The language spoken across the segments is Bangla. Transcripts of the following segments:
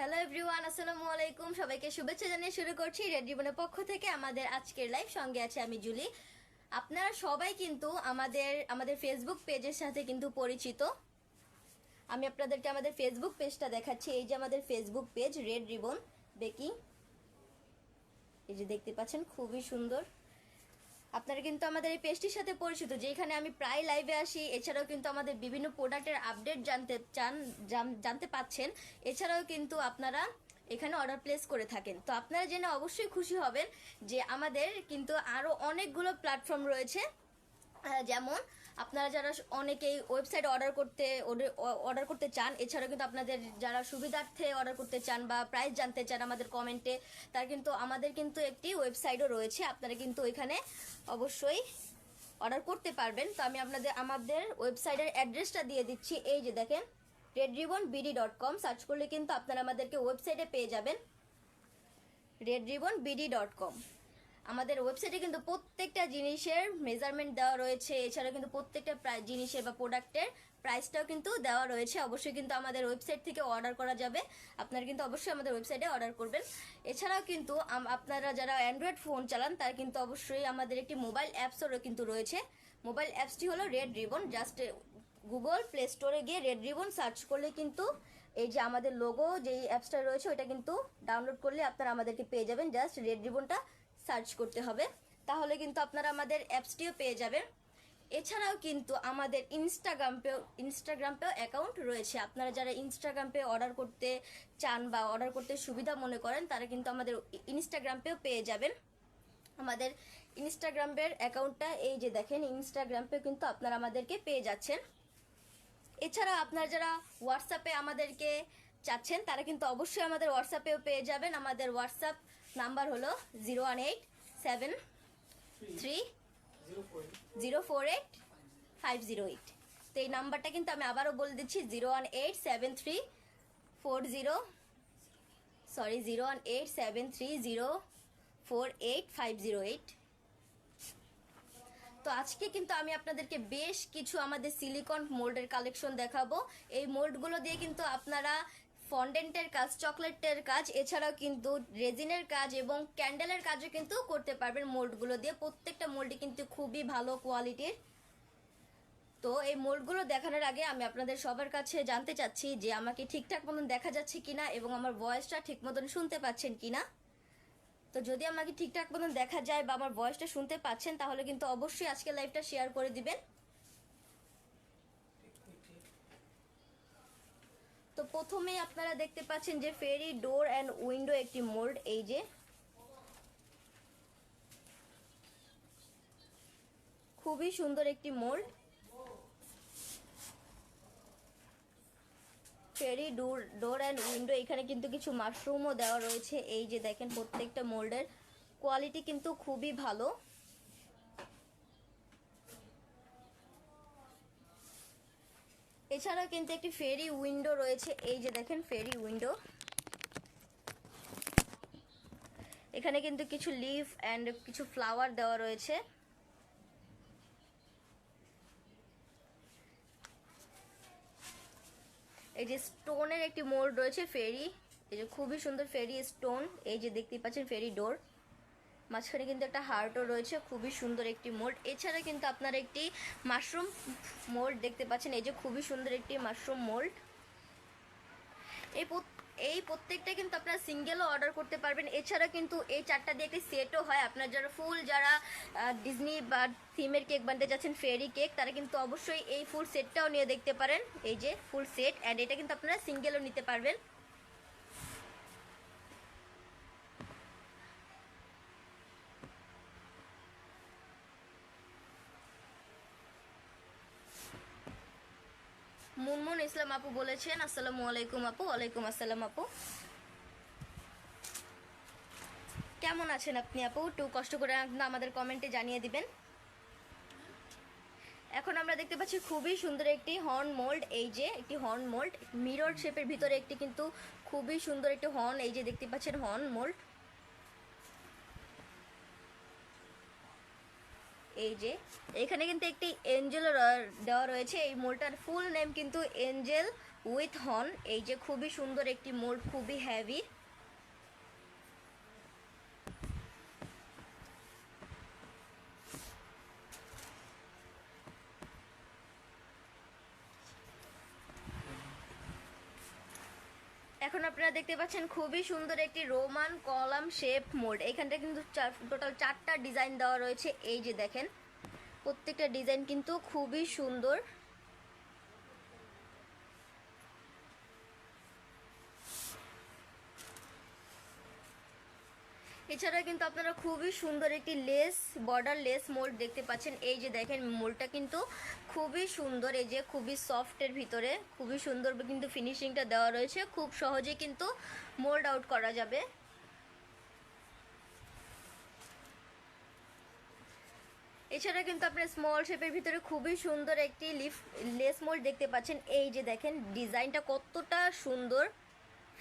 হ্যালো এভরিওয়ান, আসসালামু আলাইকুম। সবাইকে শুভেচ্ছা জানিয়ে শুরু করছি রেড রিবনের পক্ষ থেকে আমাদের আজকের লাইভ। সঙ্গে আছে আমি জুলি। আপনারা সবাই কিন্তু আমাদের ফেসবুক পেজের সাথে কিন্তু পরিচিত। আমি আপনাদেরকে আমাদের ফেসবুক পেজটা দেখাচ্ছি। এই যে আমাদের Facebook page red ribbon baking, এই যে দেখতে পাচ্ছেন, খুবই সুন্দর। আপনারা কিন্তু আমাদের এই পেজটির সাথে পরিচিত, যেখানে আমি প্রায় লাইভে আসি। এছাড়াও কিন্তু আমাদের বিভিন্ন প্রোডাক্টের আপডেট জানতে পাচ্ছেন। এছাড়াও কিন্তু আপনারা এখানে অর্ডার প্লেস করে থাকেন। তো আপনারা জেনে অবশ্যই খুশি হবেন যে আমাদের কিন্তু আরও অনেকগুলো প্ল্যাটফর্ম রয়েছে। যেমন আপনারা যারা অনেকেই ওয়েবসাইট অর্ডার করতে চান, এছাড়াও কিন্তু আপনাদের যারা সুবিধার্থে অর্ডার করতে চান বা প্রাইস জানতে চান আমাদের কমেন্টে, তার কিন্তু আমাদের কিন্তু একটি ওয়েবসাইটও রয়েছে। আপনারা কিন্তু ওইখানে অবশ্যই অর্ডার করতে পারবেন। তো আমি আমাদের ওয়েবসাইটের অ্যাড্রেসটা দিয়ে দিচ্ছি। এই যে দেখেন, redribbonbd.com সার্চ করলে কিন্তু আপনারা আমাদেরকে ওয়েবসাইটে পেয়ে যাবেন, redribbonbd.com। আমাদের ওয়েবসাইটে কিন্তু প্রত্যেকটা জিনিসের মেজারমেন্ট দেওয়া রয়েছে। এছাড়া কিন্তু প্রত্যেকটা জিনিসের বা প্রোডাক্টের প্রাইসটাও কিন্তু দেওয়া রয়েছে। অবশ্যই কিন্তু আমাদের ওয়েবসাইট থেকে অর্ডার করা যাবে। আপনারা কিন্তু অবশ্যই আমাদের ওয়েবসাইটে অর্ডার করবেন। এছাড়াও কিন্তু আপনারা যারা অ্যান্ড্রয়েড ফোন চালান, তার কিন্তু অবশ্যই আমাদের একটি মোবাইল অ্যাপসও কিন্তু রয়েছে। মোবাইল অ্যাপসটি হলো red ribbon. Just Google play স্টোরে গিয়ে রেড রিবন সার্চ করলে কিন্তু এই যে আমাদের লোগো যেই অ্যাপসটা রয়েছে ওইটা কিন্তু ডাউনলোড করলে আপনারা আমাদেরকে পেয়ে যাবেন। জাস্ট রেড রিবনটা সার্চ করতে হবে, তাহলে কিন্তু আপনারা আমাদের অ্যাপসটিও পেয়ে যাবেন। এছাড়াও কিন্তু আমাদের ইনস্টাগ্রামপেও অ্যাকাউন্ট রয়েছে। আপনারা যারা ইনস্টাগ্রামপে অর্ডার করতে চান বা অর্ডার করতে সুবিধা মনে করেন, তারা কিন্তু আমাদের ইনস্টাগ্রামপেও পেয়ে যাবেন। আমাদের ইনস্টাগ্রামের অ্যাকাউন্টটা এই যে দেখেন, ইনস্টাগ্রামপেও কিন্তু আপনারা আমাদেরকে পেয়ে যাচ্ছেন। এছাড়া আপনারা যারা হোয়াটসঅ্যাপে আমাদেরকে চাচ্ছেন, তারা কিন্তু অবশ্যই আমাদের হোয়াটসঅ্যাপেও পেয়ে যাবেন। আমাদের হোয়াটসঅ্যাপ নাম্বার হলো 01873048508। তো এই নাম্বারটা কিন্তু আমি আবারও বলে দিচ্ছি, 01873048508। তো আজকে কিন্তু আমি আপনাদেরকে বেশ কিছু আমাদের সিলিকন মোল্ডের কালেকশন দেখাবো। এই মোল্ডগুলো দিয়ে কিন্তু আপনারা ফন্ডেন্টের কাজ, চকলেটের কাজ, এছাড়াও কিন্তু রেজিনের কাজ এবং ক্যান্ডেলের কাজও কিন্তু করতে পারবেন মোল্ডগুলো দিয়ে। প্রত্যেকটা মোল্ডই কিন্তু খুবই ভালো কোয়ালিটির। তো এই মোল্ডগুলো দেখানোর আগে আমি আপনাদের সবার কাছে জানতে চাচ্ছি যে আমাকে ঠিকঠাক মতন দেখা যাচ্ছে কিনা এবং আমার ভয়েসটা ঠিক মতন শুনতে পাচ্ছেন কিনা। তো যদি আমাকে ঠিকঠাক মতন দেখা যায় বা আমার ভয়েসটা শুনতে পাচ্ছেন, তাহলে কিন্তু অবশ্যই আজকে লাইভটা শেয়ার করে দিবেন। তো প্রথমে আপনারা দেখতে পাচ্ছেন যে ফেরি ডোর অ্যান্ড উইন্ডো একটি মোল্ড। এই যে খুবই সুন্দর একটি mould, fairy door and window. এখানে কিন্তু কিছু মাশরুমও দেওয়া রয়েছে। এই যে দেখেন, প্রত্যেকটা মোল্ডের কোয়ালিটি কিন্তু খুবই ভালো। এছাড়াও কিন্তু একটি ফেরি উইন্ডো রয়েছে। এই যে দেখেন, ফেরি উইন্ডো। এখানে কিন্তু কিছু লিফ অ্যান্ড কিছু ফ্লাওয়ার দেওয়া রয়েছে। এই যে স্টোনের একটি মোল্ড রয়েছে ফেরি, এই যে খুবই সুন্দর ফেরি স্টোন। এই যে দেখতে পাচ্ছেন ফেরি ডোর, মাঝখানে কিন্তু একটা হার্টও রয়েছে, খুবই সুন্দর একটি মোল্ড। এছাড়া কিন্তু আপনারা একটি মাশরুম মোল্ড দেখতে পাচ্ছেন। এই যে খুবই সুন্দর একটি মাশরুম মোল্ড। এই প্রত্যেকটা কিন্তু আপনারা সিঙ্গেলও অর্ডার করতে পারবেন। এছাড়া কিন্তু এই চারটা দিয়ে একটি সেটও হয়। আপনার যারা ডিজনি বা থিমের কেক বানাতে যাচ্ছেন, ফেরি কেক, তারা কিন্তু অবশ্যই এই ফুল সেটটাও নিয়ে দেখতে পারেন। এই যে ফুল সেট, অ্যান্ড এটা কিন্তু আপনারা সিঙ্গেলও নিতে পারবেন। মুনমুন ইসলাম আপু বলেছেন, আসসালামু আলাইকুম আপু। ওয়ালাইকুম আসসালাম আপু, কেমন আছেন আপনি আপু? একটু কষ্ট করে আমাদের কমেন্টে জানিয়ে দিবেন। এখন আমরা দেখতে পাচ্ছি খুবই সুন্দর একটি হর্ন মোল্ড। এই যে একটি হর্ন মোল্ড, মিরর শেপের ভিতরে একটি কিন্তু খুবই সুন্দর একটি হর্ন। এই যে দেখতে পাচ্ছেন হর্ন মোল্ড। এই যে এখানে কিন্তু একটি এঞ্জেল দেওয়া রয়েছে। এই মোল্ডটার ফুল নেম কিন্তু এঞ্জেল উইথ হর্ন। এই যে খুবই সুন্দর একটি মোল্ড, খুবই হেভি। এখন আপনারা দেখতে পাচ্ছেন খুবই সুন্দর একটি রোমান কলাম শেপ মোল্ড। এখানটা কিন্তু টোটাল 4টা ডিজাইন দেওয়া রয়েছে। এই যে দেখেন প্রত্যেকটা ডিজাইন কিন্তু খুবই সুন্দর। এছাড়া কিন্তু আপনারা খুবই সুন্দর একটি লেস, বর্ডার লেস মোল্ড দেখতে পাচ্ছেন। এই যে দেখেন মোল্ডটা কিন্তু খুবই সুন্দর, এই যে খুবই সফটের ভিতরে খুবই সুন্দর কিন্তু ফিনিশিংটা দেওয়া রয়েছে, খুব সহজে কিন্তু মোল্ড আউট করা যাবে। এছাড়া কিন্তু আপনার স্মল শেপের ভিতরে খুবই সুন্দর একটি লেস মোল্ড দেখতে পাচ্ছেন। এই যে দেখেন ডিজাইনটা কতটা সুন্দর,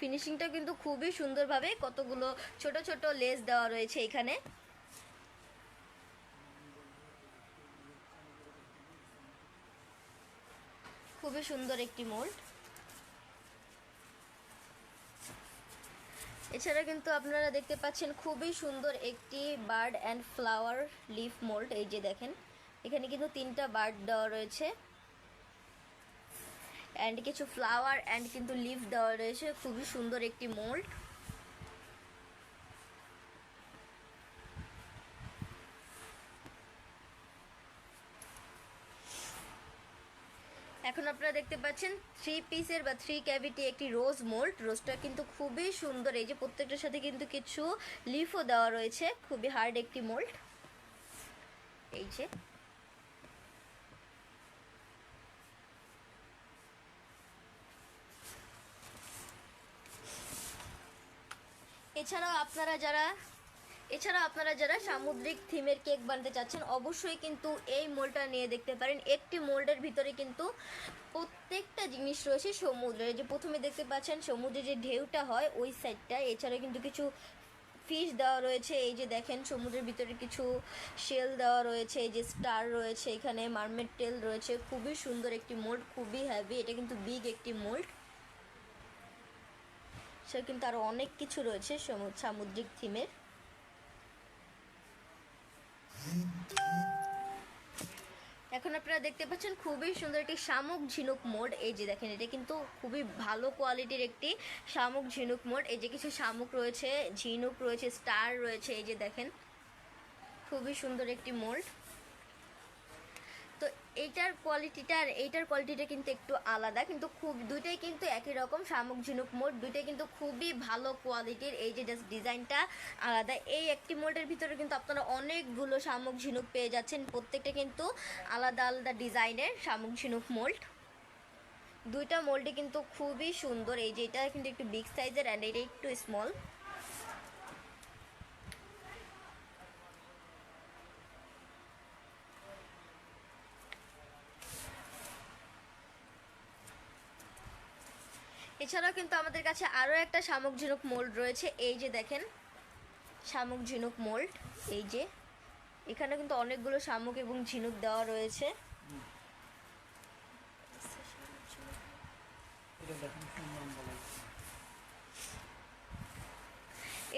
ফিনিশিংটা কিন্তু খুবই সুন্দরভাবে কতগুলো ছোট ছোট লেস দেওয়া রয়েছে এখানে। খুবই সুন্দর একটি মোল্ড। এছাড়া কিন্তু আপনারা দেখতে পাচ্ছেন খুবই সুন্দর একটি bird and flower leaf mould. এই যে দেখেন এখানে কিন্তু 3টা বার্ড দেওয়া রয়েছে অ্যান্ড কিছু ফ্লাওয়ার অ্যান্ড কিন্তু লিফ দেওয়া রয়েছে, খুবই সুন্দর একটি মোল্ড। এখন আপনারা দেখতে পাচ্ছেন 3 পিসের বা 3 ক্যাভিটি একটি রোজ মোল্ড। রোজটা কিন্তু খুবই সুন্দর, এই যে প্রত্যেকটার সাথে কিন্তু কিছু লিফও দেওয়া রয়েছে, খুবই হার্ড একটি মোল্ড। এই যে এছাড়াও আপনারা যারা সামুদ্রিক থিমের কেক বানাতে চাচ্ছেন অবশ্যই কিন্তু এই মোল্ডটা নিয়ে দেখতে পারেন। একটি মোল্ডের ভিতরে কিন্তু প্রত্যেকটা জিনিস রয়েছে সমুদ্রের, যে প্রথমে দেখতে পাচ্ছেন সমুদ্রে যে ঢেউটা হয় ওই সাইডটা। এছাড়া কিন্তু কিছু ফিশ দেওয়া রয়েছে, এই যে দেখেন সমুদ্রের ভিতরে কিছু শেল দেওয়া রয়েছে, এই যে স্টার রয়েছে, এখানে মারমেড টেল রয়েছে। খুবই সুন্দর একটি মোল্ড, খুবই হেভি, এটা কিন্তু বিগ একটি মোল্ড। সে কিন্তু আরো অনেক কিছু রয়েছে সামুদ্রিক থিমের। এখন আপনারা দেখতে পাচ্ছেন খুবই সুন্দর একটি শামুক ঝিনুক মোড। এই যে দেখেন এটা কিন্তু খুবই ভালো কোয়ালিটির একটি শামুক ঝিনুক মোড। এই যে কিছু শামুক রয়েছে, ঝিনুক রয়েছে, স্টার রয়েছে, এই যে দেখেন খুবই সুন্দর একটি মোল্ড। তো এইটার কোয়ালিটিটা কিন্তু একটু আলাদা, কিন্তু দুইটাই কিন্তু একই রকম শামুক ঝিনুক মোল্ড, দুইটাই কিন্তু খুবই ভালো কোয়ালিটির। এই যে জাস্ট ডিজাইনটা আলাদা। এই একটি মোল্ডের ভিতরে কিন্তু আপনারা অনেকগুলো শামুক ঝিনুক পেয়ে যাচ্ছেন, প্রত্যেকটা কিন্তু আলাদা আলাদা ডিজাইনের শামুক ঝিনুক মোল্ড। দুইটা মোল্ডে কিন্তু খুবই সুন্দর। এই যে এটা কিন্তু একটু বিগ সাইজের অ্যান্ড এটা একটু স্মল। এছাড়াও কিন্তু আমাদের কাছে আরও একটা শামুক ঝিনুক মোল্ড রয়েছে। এই যে দেখেন শামুক ঝিনুক মোল্ড, এই যে এখানে কিন্তু অনেকগুলো শামুক এবং ঝিনুক দেওয়া রয়েছে।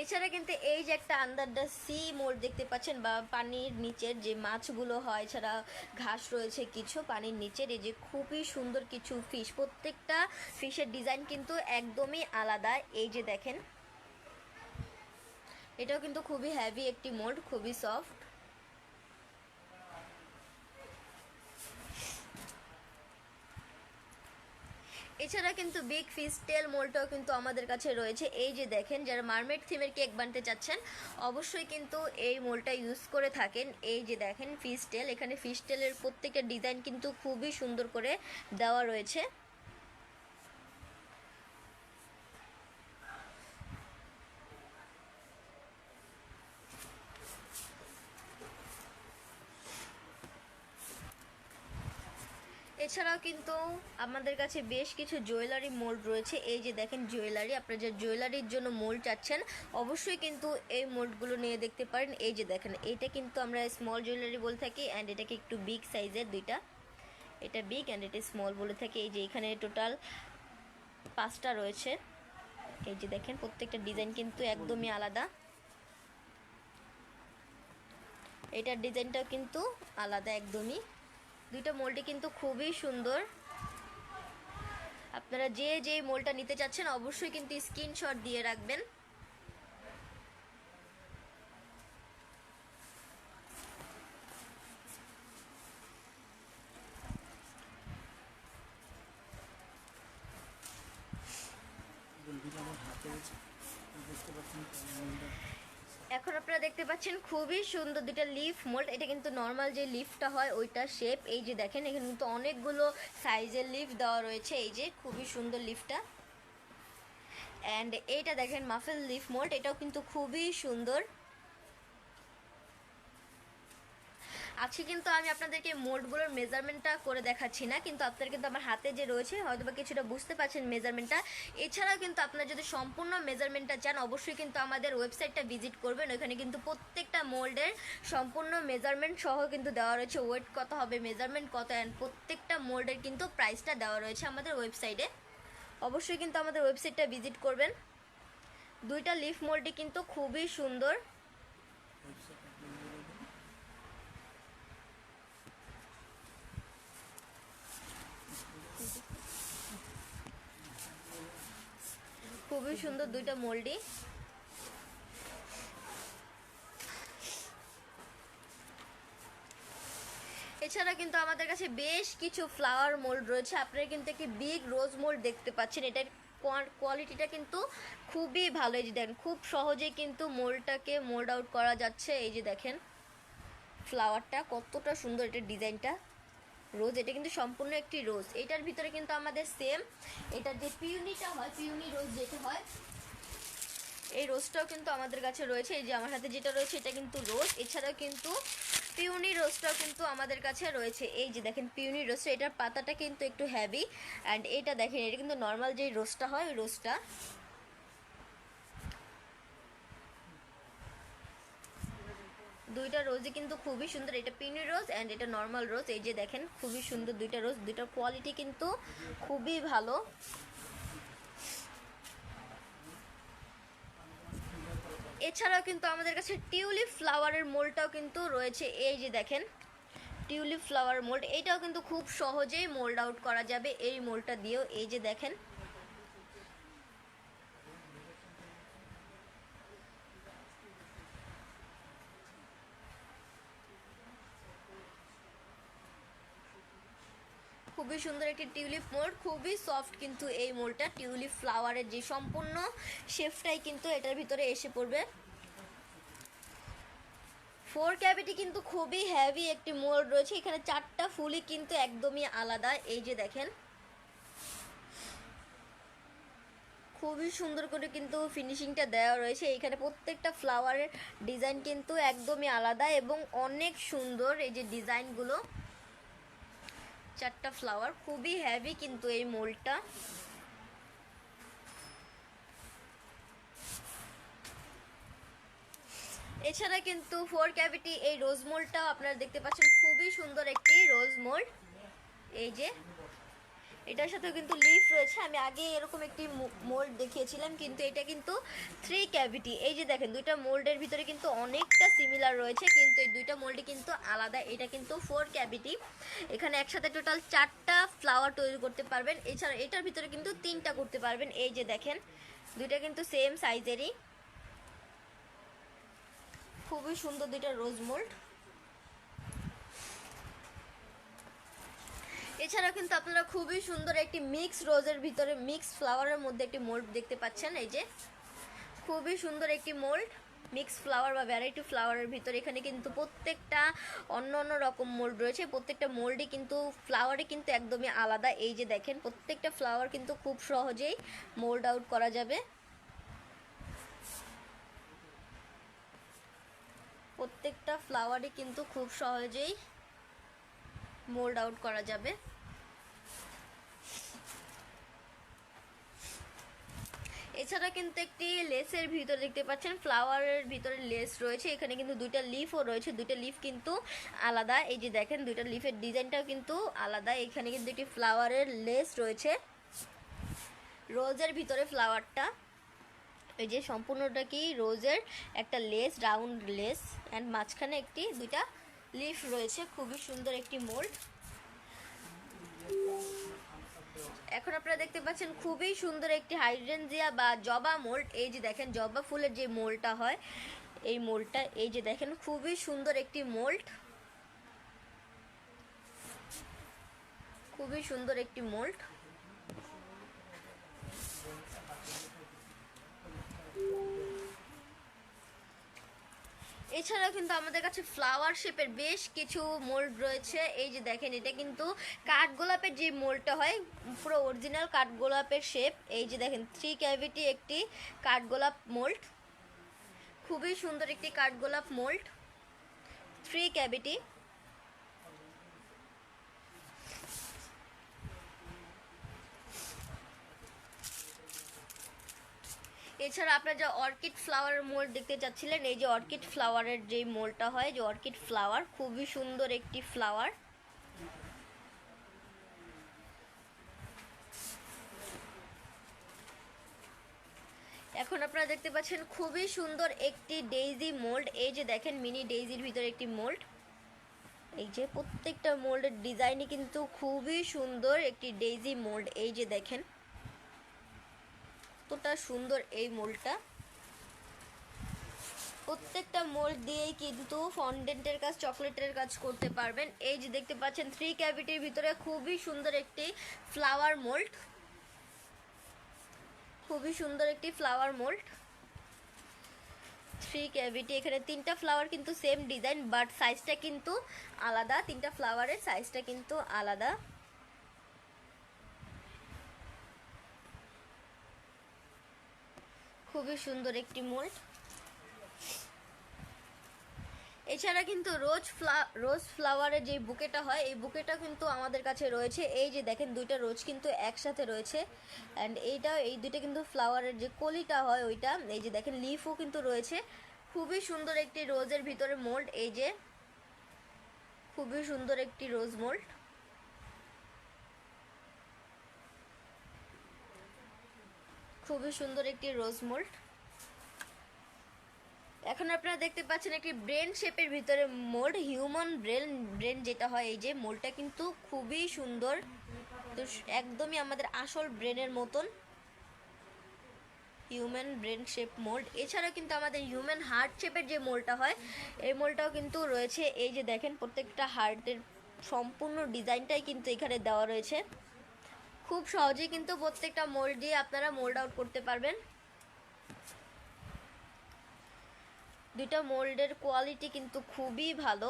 এছাড়া কিন্তু এই যে একটা আন্ডার দ্য সি মোল্ড দেখতে পাচ্ছেন, বা পানির নিচের যে মাছগুলো হয়, এছাড়া ঘাস রয়েছে কিছু পানির নিচের। এই যে খুবই সুন্দর কিছু ফিশ, প্রত্যেকটা ফিশের ডিজাইন কিন্তু একদমই আলাদা। এই যে দেখেন এটাও কিন্তু খুবই হেভি একটি মোল্ড, খুবই সফট। এছাড়া কিন্তু বিগ ফিশ টেল মোল্ডটাও কিন্তু আমাদের কাছে রয়েছে। এই যে দেখেন যারা মারমেড থিমের কেক বানাতে চাচ্ছেন অবশ্যই কিন্তু এই মোল্ডটা ইউজ করে থাকেন। এই যে দেখেন ফিশ টেল, এখানে ফিশ টেলের প্রত্যেকটা ডিজাইন কিন্তু খুবই সুন্দর করে দেওয়া রয়েছে। এছাড়াও কিন্তু আমাদের কাছে বেশ কিছু জুয়েলারি মোল্ড রয়েছে। এই যে দেখেন জুয়েলারি, আপনারা যে জুয়েলারির জন্য মোল্ড চাচ্ছেন অবশ্যই কিন্তু এই মোল্ডগুলো নিয়ে দেখতে পারেন। এই যে দেখেন এটা কিন্তু আমরা স্মল জুয়েলারি বলে থাকি অ্যান্ড এটাকে একটু বিগ সাইজের, দুইটা এটা বিগ অ্যান্ড এটা স্মল বলে থাকি। এই যে এখানে টোটাল 5টা রয়েছে। এই যে দেখেন প্রত্যেকটা ডিজাইন কিন্তু একদমই আলাদা, এটার ডিজাইনটাও কিন্তু আলাদা একদমই। দুইটা মোল্ডই কিন্তু খুবই সুন্দর। আপনারা যে মোল্ডটা নিতে চাচ্ছেন অবশ্যই কিন্তু স্ক্রিনশট দিয়ে রাখবেন। এখন আপনারা দেখতে পাচ্ছেন খুবই সুন্দর দুইটা লিফ মোল্ড। এটা কিন্তু নর্মাল যে লিফটা হয় ওইটা শেপ। এই যে দেখেন এখানে কিন্তু অনেকগুলো সাইজের লিফ দেওয়া রয়েছে। এই যে খুবই সুন্দর লিফটা। অ্যান্ড এইটা দেখেন মাফেল লিফ মোল্ড, এটাও কিন্তু খুবই সুন্দর। আজকে কিন্তু আমি আপনাদেরকে মোল্ডগুলোর মেজারমেন্টটা করে দেখাচ্ছি না, কিন্তু আপনারা কিন্তু আমার হাতে যে রয়েছে হয়তো বা কিছুটা বুঝতে পারছেন মেজারমেন্টটা। এছাড়াও কিন্তু আপনারা যদি সম্পূর্ণ মেজারমেন্টটা চান অবশ্যই কিন্তু আমাদের ওয়েবসাইটটা ভিজিট করবেন। ওখানে কিন্তু প্রত্যেকটা মোল্ডের সম্পূর্ণ মেজারমেন্ট সহ কিন্তু দেওয়া রয়েছে, ওয়েট কত হবে, মেজারমেন্ট কত, অ্যান্ড প্রত্যেকটা মোল্ডের কিন্তু প্রাইসটা দেওয়া রয়েছে আমাদের ওয়েবসাইটে। অবশ্যই কিন্তু আমাদের ওয়েবসাইটটা ভিজিট করবেন। দুইটা লিফ মোল্ডই কিন্তু খুবই সুন্দর। খুবই সুন্দর দুইটা মোল্ডই। এছাড়া কিন্তু আমাদের কাছে বেশ কিছু ফ্লাওয়ার মোল্ড রয়েছে। আপনারা কিন্তু একটি বিগ রোজ মোল্ড দেখতে পাচ্ছেন, এটার কোয়ালিটিটা কিন্তু খুবই ভালো। এই যে দেখেন খুব সহজেই কিন্তু মোল্ডটাকে মোল্ড আউট করা যাচ্ছে। এই যে দেখেন ফ্লাওয়ারটা কতটা সুন্দর, এটার ডিজাইনটা রোজ, এটা কিন্তু সম্পূর্ণ একটি রোজ। এটার ভিতরে কিন্তু আমাদের সেম এটার যে পিউনিটা হয়, পিউনি রোজ যেটা হয়, এই রোজটাও কিন্তু আমাদের কাছে রয়েছে। এই যে আমার হাতে যেটা রয়েছে এটা কিন্তু রোজ। এছাড়াও কিন্তু পিউনি রোজটাও কিন্তু আমাদের কাছে রয়েছে। এই যে দেখেন পিউনি রোজটা, এটার পাতাটা কিন্তু একটু হেভি। অ্যান্ড এটা দেখেন এটা কিন্তু নর্মাল যে রোজটা হয় ওই রোজটা। দুইটা রোজই কিন্তু খুবই সুন্দর, এটা পিউনি রোজ অ্যান্ড এটা নর্মাল রোজ। এই যে দেখেন খুবই সুন্দর দুইটা রোজ, দুইটার কোয়ালিটি কিন্তু খুবই ভালো। এছাড়াও কিন্তু আমাদের কাছে টিউলিপ ফ্লাওয়ারের মোল্ডটাও কিন্তু রয়েছে। এই যে দেখেন টিউলিপ ফ্লাওয়ার মোল্ড, এটাও কিন্তু খুব সহজেই মোল্ড আউট করা যাবে এই মোল্ডটা দিয়েও। এই যে দেখেন খুবই সুন্দর একটি টিউলিপ মোল্ড, খুবই সফট কিন্তু এই মোল্ডটা। টিউলিপ ফ্লাওয়ারের যে সম্পূর্ণ শেপটাই কিন্তু এটার ভিতরে এসে পড়বে। 4 ক্যাভিটি কিন্তু খুবই হেভি একটি মোল্ড রয়েছে। এখানে 4টা ফুলই কিন্তু একদমই আলাদা। এই যে দেখেন খুবই সুন্দর করে কিন্তু ফিনিশিংটা দেওয়া রয়েছে। এখানে প্রত্যেকটা ফ্লাওয়ারের ডিজাইন কিন্তু একদমই আলাদা এবং অনেক সুন্দর। এই যে ডিজাইনগুলো 4টা ফ্লাওয়ার, খুবই হেভি কিন্তু এই মোল্ডটা। এছাড়া কিন্তু 4 ক্যাভিটি এই রোজ মোল্ডটাও আপনারা দেখতে পাচ্ছেন, খুবই সুন্দর একটি রোজ মোল্ড। এই যে এটার সাথে কিন্তু লিফ রয়েছে। আমি আগে এরকম একটি মোল্ড দেখিয়েছিলাম, কিন্তু এটা কিন্তু 3 ক্যাভিটি। এই যে দেখেন দুইটা মোল্ডের ভিতরে কিন্তু অনেকটা সিমিলার রয়েছে, কিন্তু এই দুইটা মোল্ডই কিন্তু আলাদা। এটা কিন্তু 4 ক্যাভিটি। এখানে একসাথে টোটাল 4টা ফ্লাওয়ার তৈরি করতে পারবেন। এছাড়া এটার ভিতরে কিন্তু 3টা করতে পারবেন। এই যে দেখেন দুইটা কিন্তু সেম সাইজেরই, খুবই সুন্দর দুইটা রোজ মোল্ড। এছাড়া কিন্তু আপনারা খুবই সুন্দর একটি মিক্স রোজের ভিতরে মিক্স ফ্লাওয়ারের মধ্যে একটি মোল্ড দেখতে পাচ্ছেন। এই যে খুবই সুন্দর একটি মোল্ড মিক্স ফ্লাওয়ার বা ভ্যারাইটি ফ্লাওয়ারের ভিতরে। এখানে কিন্তু প্রত্যেকটা অন্য অন্য রকম মোল্ড রয়েছে, প্রত্যেকটা মোল্ডই কিন্তু ফ্লাওয়ারে কিন্তু একদমই আলাদা। এই যে দেখেন প্রত্যেকটা ফ্লাওয়ার কিন্তু খুব সহজেই মোল্ড আউট করা যাবে। প্রত্যেকটা ফ্লাওয়ারই কিন্তু খুব সহজেই মোল্ড আউট করা যাবে। এছাড়া কিন্তু একটি লেসের ভিতরে দেখতে পাচ্ছেন ফ্লাওয়ারের ভিতরে লেস রয়েছে। এখানে কিন্তু দুইটা লিফও রয়েছে, দুইটা লিফ কিন্তু আলাদা। এই যে দেখেন দুইটা লিফের ডিজাইনটাও কিন্তু আলাদা। এখানে কিন্তু একটি ফ্লাওয়ারের লেস রয়েছে। রোজের ভিতরে ফ্লাওয়ারটা, এই যে সম্পূর্ণটা কি রোজের একটা লেস, রাউন্ড লেস, অ্যান্ড মাঝখানে দুইটা লিফ রয়েছে। খুবই সুন্দর একটি মোল্ড। এখন আপনারা দেখতে পাচ্ছেন খুবই সুন্দর একটি হাইড্রেনজিয়া বা জবা মোল্ড। এই যে দেখেন জবা ফুলের যে মোল্ডটা হয়, এই মোল্ডটা এই যে দেখেন খুবই সুন্দর একটি মোল্ড, খুবই সুন্দর একটি মোল্ড। এছাড়াও কিন্তু আমাদের কাছে ফ্লাওয়ার শেপের বেশ কিছু মোল্ড রয়েছে। এই যে দেখেন এটা কিন্তু কাঠগোলাপের যে মোল্ডটা হয়, পুরো অরিজিনাল কাঠগোলাপের শেপ। এই যে দেখেন 3 ক্যাভিটি একটি কাঠগোলাপ মোল্ড, খুবই সুন্দর একটি কাঠগোলাপ মোল্ড, 3 ক্যাভিটি। এছাড়া আপনারা যে অর্কিড ফ্লাওয়ারের মোল্ড দেখতে চাচ্ছিলেন, এই যে অর্কিড ফ্লাওয়ারের যে মোল্ডটা হয়, যে অর্কিড ফ্লাওয়ার, খুবই সুন্দর একটি ফ্লাওয়ার। এখন আপনারা দেখতে পাচ্ছেন খুবই সুন্দর একটি ডেইজি মোল্ড। এই যে দেখেন মিনি ডেইজির ভিতরে একটি মোল্ড। এই যে প্রত্যেকটা মোল্ডের ডিজাইনই কিন্তু খুবই সুন্দর একটি ডেইজি মোল্ড। এই যে দেখেন কতটা সুন্দর এই মোল্ডটা। প্রত্যেকটা মোল্ড দিয়েই কিন্তু ফন্ডেন্টের কাজ, চকলেটের কাজ করতে পারবেন। এই যে দেখতে পাচ্ছেন 3 ক্যাভিটির ভিতরে খুবই সুন্দর একটি ফ্লাওয়ার মোল্ড, খুবই সুন্দর একটি ফ্লাওয়ার মোল্ড, 3 ক্যাভিটি। এখানে 3টা ফ্লাওয়ার কিন্তু সেম ডিজাইন, বাট সাইজটা কিন্তু আলাদা। 3টা ফ্লাওয়ারের সাইজটা কিন্তু আলাদা। খুবই সুন্দর একটি মোল্ড। এছাড়া কিন্তু রোজ ফ্লাওয়ারের যে বুকেটা হয়, এই বুকেটা কিন্তু আমাদের কাছে রয়েছে। এই যে দেখেন দুইটা রোজ কিন্তু একসাথে রয়েছে, অ্যান্ড এই দুইটা কিন্তু ফ্লাওয়ারের যে কলিটা হয় ওইটা। এই যে দেখেন লিফও কিন্তু রয়েছে। খুবই সুন্দর একটি রোজের ভিতরে মোল্ড। এই যে খুবই সুন্দর একটি রোজ মোল্ড। খুবই সুন্দর একটি রোজ মোল্ড। এখন আপনারা দেখতে পাচ্ছেন একটি ব্রেন শেপের ভিতরে মোল্ড, হিউম্যান ব্রেন যেটা হয়, এই যে মোল্ডটা কিন্তু খুবই সুন্দর, তো একদমই আমাদের আসল ব্রেনের মতন হিউম্যান ব্রেন শেপ মোল্ড। এছাড়া কিন্তু আমাদের হিউম্যান হার্ট শেপের যে মোল্ডটা হয়, এই মোল্ডটাও কিন্তু রয়েছে। এই যে দেখেন প্রত্যেকটা হার্টের সম্পূর্ণ ডিজাইনটাই কিন্তু এখানে দেওয়া রয়েছে। খুব সহজেই কিন্তু প্রত্যেকটা মোল্ড দিয়ে আপনারা মোল্ড আউট করতে পারবেন। দুইটা মোল্ডের কোয়ালিটি কিন্তু খুবই ভালো।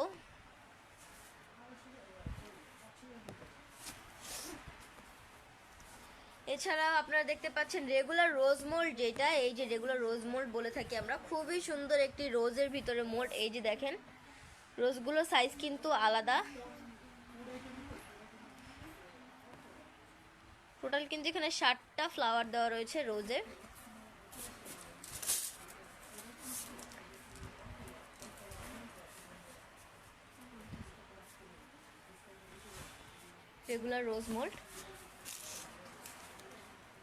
এছাড়া আপনারা দেখতে পাচ্ছেন রেগুলার রোজ মোল্ড, যেটা এই যে রেগুলার রোজ মোল্ড বলে থাকি আমরা। খুবই সুন্দর একটি রোজের ভিতরে মোল্ড। এই যে দেখেন রোজগুলোর সাইজ কিন্তু আলাদা। টোটাল কিন্তু এখানে 7টা ফ্লাওয়ার দেওয়া রয়েছে রোজের। রেগুলার রোজ মোল্ড।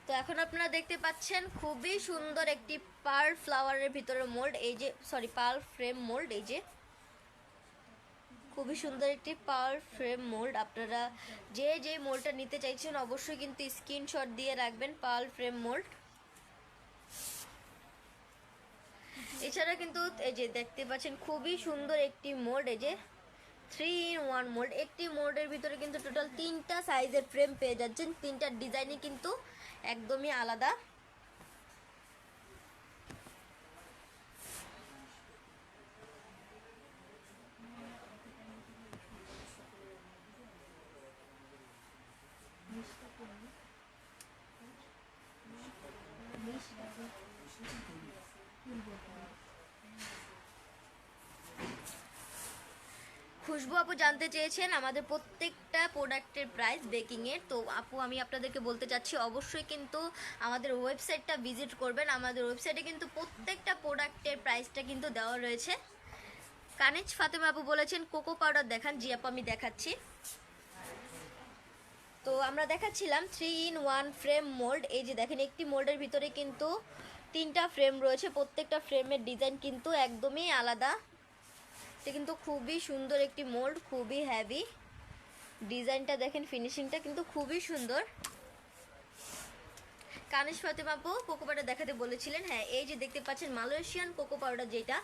তো এখন আপনারা দেখতে পাচ্ছেন খুবই সুন্দর একটি পার্ল ফ্লাওয়ারের ভিতরে মোল্ড। এই যে পার্ল ফ্রেম মোল্ড। এই যে খুবই সুন্দর একটি পার্ল ফ্রেম মোল্ড। আপনারা যে মোল্ডটা নিতে চাইছেন অবশ্যই কিন্তু স্ক্রিনশট দিয়ে রাখবেন, পার্ল ফ্রেম মোল্ড। এছাড়া কিন্তু এই যে দেখতে পাচ্ছেন খুবই সুন্দর একটি মোল্ড, এই যে 3-in-1 মোল্ড। একটি মোল্ডের ভিতরে কিন্তু টোটাল 3টা সাইজের ফ্রেম পেয়ে যাচ্ছেন। 3টা ডিজাইনই কিন্তু একদমই আলাদা। খুশবু আপু জানতে চেয়েছেন আমাদের প্রত্যেকটা প্রোডাক্টের প্রাইস বেকিংয়ের। তো আপু আমি আপনাদেরকে বলতে চাচ্ছি অবশ্যই কিন্তু আমাদের ওয়েবসাইটটা ভিজিট করবেন। আমাদের ওয়েবসাইটে কিন্তু প্রত্যেকটা প্রোডাক্টের প্রাইসটা কিন্তু দেওয়া রয়েছে। কানিজ ফাতেমা আপু বলেছেন কোকো পাউডার দেখান। জি আপু আমি দেখাচ্ছি। তো তো আমরা দেখাচ্ছিলাম 3-in-1 ফ্রেম মোল্ড। এই যে দেখেন একটি মোল্ডের ভিতরে কিন্তু 3টা ফ্রেম রয়েছে, প্রত্যেকটা ফ্রেমের ডিজাইন কিন্তু একদমই আলাদা। এটা কিন্তু খুবই সুন্দর একটি মোল্ড, খুবই হেভি ডিজাইনটা দেখেন, ফিনিশিংটা কিন্তু খুবই সুন্দর। কানিশ ফাতেমা আপু কোকো পাউডার দেখাতে বলেছিলেন। হ্যাঁ, এই যে দেখতে পাচ্ছেন মালয়েশিয়ান কোকো পাউডার যেটা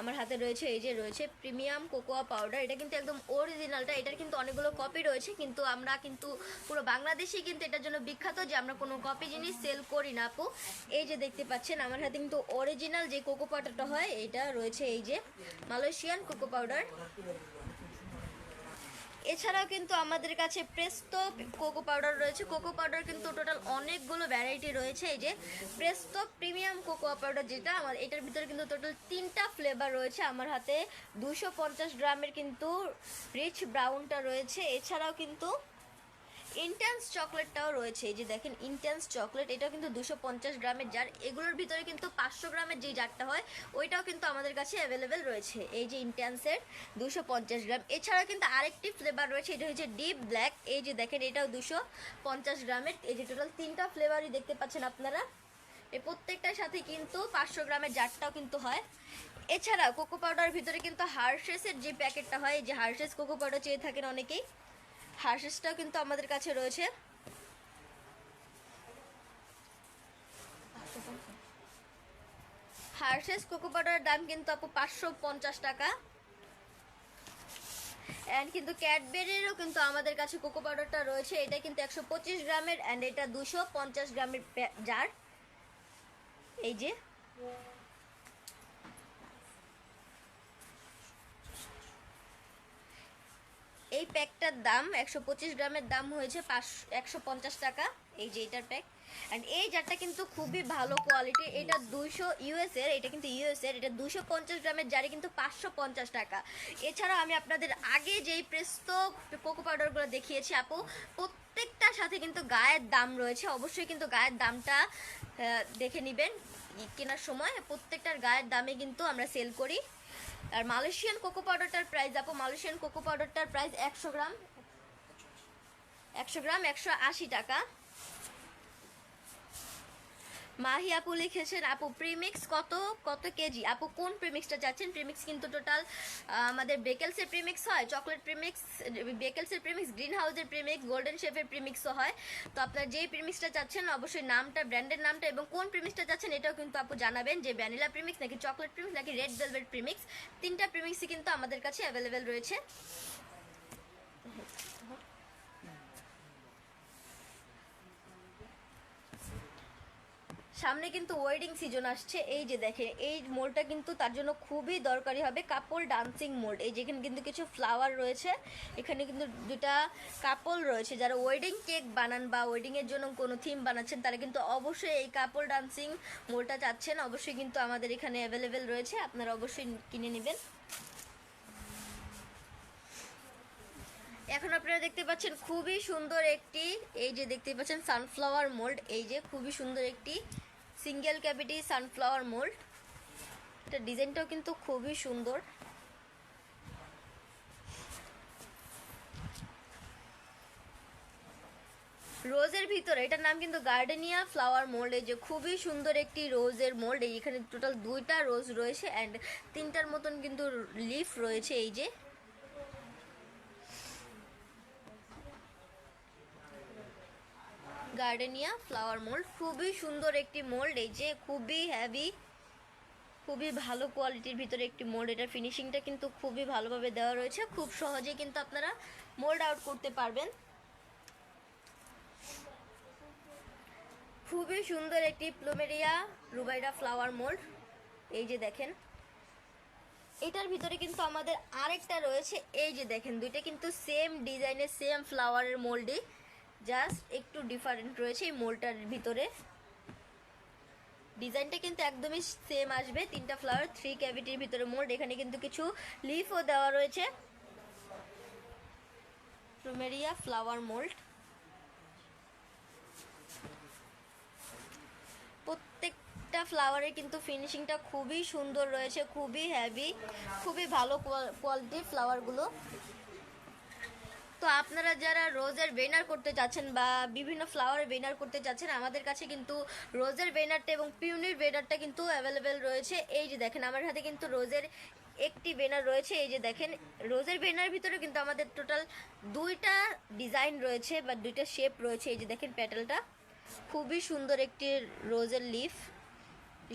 আমার হাতে রয়েছে, এই যে রয়েছে প্রিমিয়াম কোকোয়া পাউডার। এটা কিন্তু একদম অরিজিনালটা। এটার কিন্তু অনেকগুলো কপি রয়েছে, কিন্তু আমরা কিন্তু পুরো বাংলাদেশেই কিন্তু এটার জন্য বিখ্যাত যে আমরা কোনো কপি জিনিস সেল করি না আপু। এই যে দেখতে পাচ্ছেন আমার হাতে কিন্তু অরিজিনাল যে কোকো পাউডারটা হয় এটা রয়েছে, এই যে মালয়েশিয়ান কোকো পাউডার। এছাড়াও কিন্তু আমাদের কাছে প্রেস্তো কোকো পাউডার রয়েছে। কোকো পাউডার কিন্তু টোটাল অনেকগুলো ভ্যারাইটি রয়েছে। এই যে প্রেস্তো প্রিমিয়াম কোকো পাউডার যেটা আমার, এটার ভিতরে কিন্তু টোটাল 3টা ফ্লেভার রয়েছে। আমার হাতে 250 গ্রামের কিন্তু রিচ ব্রাউনটা রয়েছে। এছাড়াও কিন্তু ইন্টেন্স চকলেটটাও রয়েছে। এই যে দেখেন ইন্টেন্স চকলেট, এটাও কিন্তু 250 গ্রামের জার। এগুলোর ভিতরে কিন্তু 500 গ্রামের যে জারটা হয় ওইটাও কিন্তু আমাদের কাছে অ্যাভেলেবেল রয়েছে। এই যে ইন্টেন্সের 250 গ্রাম। এছাড়া কিন্তু আরেকটি ফ্লেভার রয়েছে, এটা হচ্ছে ডিপ ব্ল্যাক। এই যে দেখেন এটাও 250 গ্রামের। এই যে টোটাল 3টা ফ্লেভারই দেখতে পাচ্ছেন আপনারা। এই প্রত্যেকটার সাথে কিন্তু 500 গ্রামের জারটাও কিন্তু হয়। এছাড়া কোকো পাউডার ভিতরে কিন্তু হার্শেসের যে প্যাকেটটা হয়, এই যে হার্শেস কোকো পাউডার চেয়ে থাকেন অনেকেই, হার্শেসটাও কিন্তু আমাদের কাছে রয়েছে। হার্শেস কোকো পাউডারের দাম কিন্তু আপু 550 টাকা। অ্যান্ড কিন্তু ক্যাডবেরিরও কিন্তু আমাদের কাছে কোকো পাউডারটা রয়েছে। এটা কিন্তু 125 গ্রামের অ্যান্ড এটা 250 গ্রামের জার। এই যে এই প্যাকটার দাম 125 গ্রামের দাম হয়েছে 150 টাকা। এই যে এটার প্যাক। অ্যান্ড এই জারটা কিন্তু খুবই ভালো কোয়ালিটি। এটা 200 ইউএস এর, এটা কিন্তু ইউএস এর। এটা 250 গ্রামের জারে কিন্তু 550 টাকা। এছাড়া আমি আপনাদের আগে যেই প্রেস্তো কোকো পাউডারগুলো দেখিয়েছি আপু, প্রত্যেকটার সাথে কিন্তু গায়ের দাম রয়েছে। অবশ্যই কিন্তু গায়ের দামটা দেখে নেবেন কেনার সময়। প্রত্যেকটার গায়ের দামে কিন্তু আমরা সেল করি। আর মালয়েশিয়ান কোকো পাউডারটার প্রাইস আপু, মালয়েশিয়ান কোকো পাউডারটার প্রাইস 100 গ্রাম 180 টাকা। মাহি আপু লিখেছেন আপু প্রিমিক্স কত কত কেজি? আপু কোন প্রিমিক্সটা চাচ্ছেন? প্রিমিক্স কিন্তু টোটাল আমাদের বেকেলসের প্রিমিক্স হয়, চকলেট প্রিমিক্স, বেকেলসের প্রিমিক্স, গ্রিন হাউসের প্রিমিক্স, গোল্ডেন শেফের প্রিমিক্সও হয়। তো আপনার যেই প্রিমিক্সটা চাচ্ছেন অবশ্যই নামটা, ব্র্যান্ডের নামটা এবং কোন প্রিমিক্সটা চাচ্ছেন এটাও কিন্তু আপু জানাবেন, যে ভ্যানিলা প্রিমিক্স নাকি চকলেট প্রিমিক্স নাকি রেড ভেলভেট প্রিমিক্স। 3টা প্রিমিক্সই কিন্তু আমাদের কাছে অ্যাভেলেবেল রয়েছে। সামনে কিন্তু ওয়েডিং সিজন আসছে। এই যে দেখেন এই মোল্ডটা কিন্তু তার জন্য খুবই দরকারি হবে, কাপল ডান্সিং মোল্ড। এই যেখানে কিন্তু কিছু ফ্লাওয়ার রয়েছে, এখানে কিন্তু দুটা কাপল রয়েছে। যারা ওয়েডিং কেক বানান বা ওয়েডিং এর জন্য কোনো থিম বানাচ্ছেন তারা কিন্তু অবশ্যই এই কাপল ডান্সিং মোল্ডটা চাচ্ছেন। অবশ্যই কিন্তু আমাদের এখানে অ্যাভেলেবেল রয়েছে, আপনারা অবশ্যই কিনে নেবেন। এখন আপনারা দেখতে পাচ্ছেন খুবই সুন্দর একটি, এই যে দেখতে পাচ্ছেন সানফ্লাওয়ার মোল্ড। এই যে খুবই সুন্দর একটি সিঙ্গেল ক্যাভিটি সানফ্লাওয়ার মোল্ড। এটা ডিজাইনটাও কিন্তু খুবই সুন্দর। রোজের ভিতরে, এটার নাম কিন্তু গার্ডেনিয়া ফ্লাওয়ার মোল্ড। এই যে খুবই সুন্দর একটি রোজের মোল্ড। এখানে টোটাল 2টা রোজ রয়েছে অ্যান্ড 3টার মতন কিন্তু লিফ রয়েছে। এই যে গার্ডেনিয়া ফ্লাওয়ার মোল্ড, খুবই সুন্দর একটি মোল্ড। এই যে খুবই হেভি, খুবই ভালো কোয়ালিটির ভিতরে একটি মোল্ড। এটার ফিনিশিংটা কিন্তু খুবই ভালোভাবে দেওয়া রয়েছে, খুব সহজেই কিন্তু আপনারা মোল্ড আউট করতে পারবেন। খুবই সুন্দর একটি প্লুমেরিয়া রুবাইডা ফ্লাওয়ার মোল্ড। এই যে দেখেন এটার ভিতরে কিন্তু আমাদের আরেকটা রয়েছে। এই যে দেখেন দুইটা কিন্তু সেম ডিজাইনের সেম ফ্লাওয়ারের মোল্ডই, জাস্ট একটু ডিফারেন্ট রয়েছে এই মোল্ডটার ভিতরে। ডিজাইনটা কিন্তু একদমই সেম আসবে। 3টা ফ্লাওয়ার 3 ক্যাভিটির ভিতরে মোল্ড। এখানে কিন্তু কিছু লিফও দেওয়া রয়েছে। প্লুমেরিয়া ফ্লাওয়ার মোল্ড, প্রত্যেকটা ফ্লাওয়ারের কিন্তু ফিনিশিংটা খুবই সুন্দর রয়েছে, খুবই হেভি, খুবই ভালো কোয়ালিটির ফ্লাওয়ারগুলো। তো আপনারা যারা রোজের বেনার করতে চাচ্ছেন বা বিভিন্ন ফ্লাওয়ার বেনার করতে চাচ্ছেন, আমাদের কাছে কিন্তু রোজের বেনারটা এবং পিউনির বেনারটা কিন্তু অ্যাভেলেবেল রয়েছে। এই যে দেখেন আমার হাতে কিন্তু রোজের একটি বেনার রয়েছে। এই যে দেখেন রোজের বেনার ভিতরে কিন্তু আমাদের টোটাল দুইটা ডিজাইন রয়েছে বা দুইটা শেপ রয়েছে। এই যে দেখেন প্যাটেলটা খুবই সুন্দর একটি রোজের লিফ,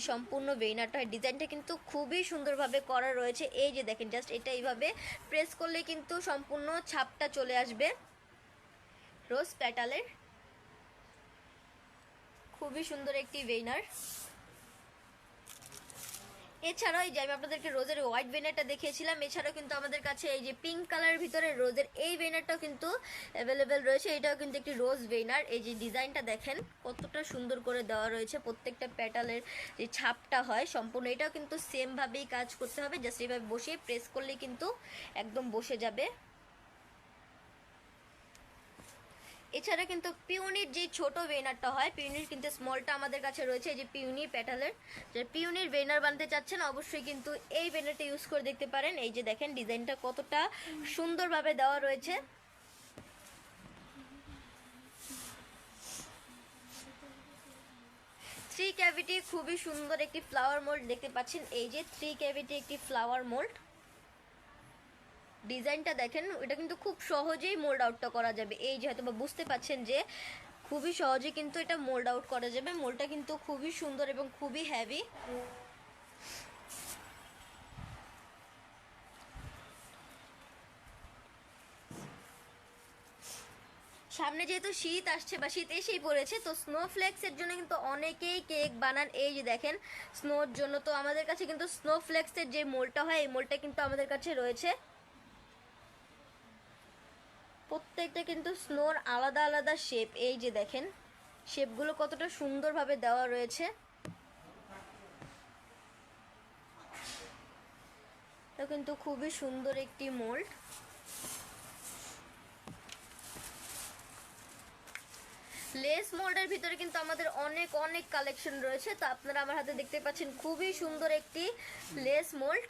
সম্পূর্ণ বেইনারটা ডিজাইনটা কিন্তু খুবই সুন্দরভাবে করা রয়েছে। এই যে দেখেন জাস্ট এটা এইভাবে প্রেস করলে কিন্তু সম্পূর্ণ ছাপটা চলে আসবে রোজ প্যাটালের। খুবই সুন্দর একটি বেইনার। এছাড়াও এই যে আমি আপনাদেরকে রোজের হোয়াইট বেনারটা দেখিয়েছিলাম, এছাড়াও কিন্তু আমাদের কাছে এই যে পিঙ্ক কালারের ভিতরে রোজের এই বেনারটাও কিন্তু অ্যাভেলেবেল রয়েছে। এটাও কিন্তু একটি রোজ বেনার। এই যে ডিজাইনটা দেখেন কতটা সুন্দর করে দেওয়া রয়েছে, প্রত্যেকটা প্যাটালের যে ছাপটা হয় সম্পূর্ণ এটাও কিন্তু সেমভাবেই কাজ করতে হবে। জাস্ট এইভাবে বসিয়ে প্রেস করলে কিন্তু একদম বসে যাবে। এছাড়া কিন্তু পিউনির যে ছোট বেনারটা হয়, পিউনির কিন্তু স্মলটা আমাদের কাছে রয়েছে। এই যে পিউনি প্যাটালের, যে পিউনির বেনার বানাতে চাচ্ছেন অবশ্যই কিন্তু এই বেনারটা ইউজ করে দেখতে পারেন। এই যে দেখেন ডিজাইনটা কতটা সুন্দরভাবে দেওয়া রয়েছে। থ্রি ক্যাভিটি খুবই সুন্দর একটি ফ্লাওয়ার মোল্ড দেখতে পাচ্ছেন। এই যে থ্রি ক্যাভিটি একটি ফ্লাওয়ার মোল্ড, ডিজাইনটা দেখেন এটা কিন্তু খুব সহজেই মোল্ড আউটটা করা যাবে। এই যে হয়তো বা বুঝতে পাচ্ছেন যে খুবই সহজে কিন্তু এটা মোল্ড আউট করা যাবে। মোল্ডটা কিন্তু খুবই সুন্দর এবং খুবই হেভি। সামনে যেহেতু শীত আসছে বা শীত এসেই পড়েছে, তো স্নোফ্লেক্সের জন্য কিন্তু অনেকেই কেক বানান। এই যে দেখেন স্নোর জন্য তো আমাদের কাছে কিন্তু স্নোফ্লেক্সের যে মোল্ডটা হয় এই মোল্ডটা কিন্তু আমাদের কাছে রয়েছে। প্রত্যেকটা কিন্তু স্নোর আলাদা আলাদা শেপ। এই যে দেখেন শেপগুলো কতটা সুন্দরভাবে দেওয়া রয়েছে। এটা কিন্তু খুবই সুন্দর একটি মোল্ড। লেস মোল্ডের ভিতরে কিন্তু আমাদের অনেক অনেক কালেকশন রয়েছে। তো আপনারা আমার হাতে দেখতে পাচ্ছেন খুবই সুন্দর একটি লেস মোল্ড।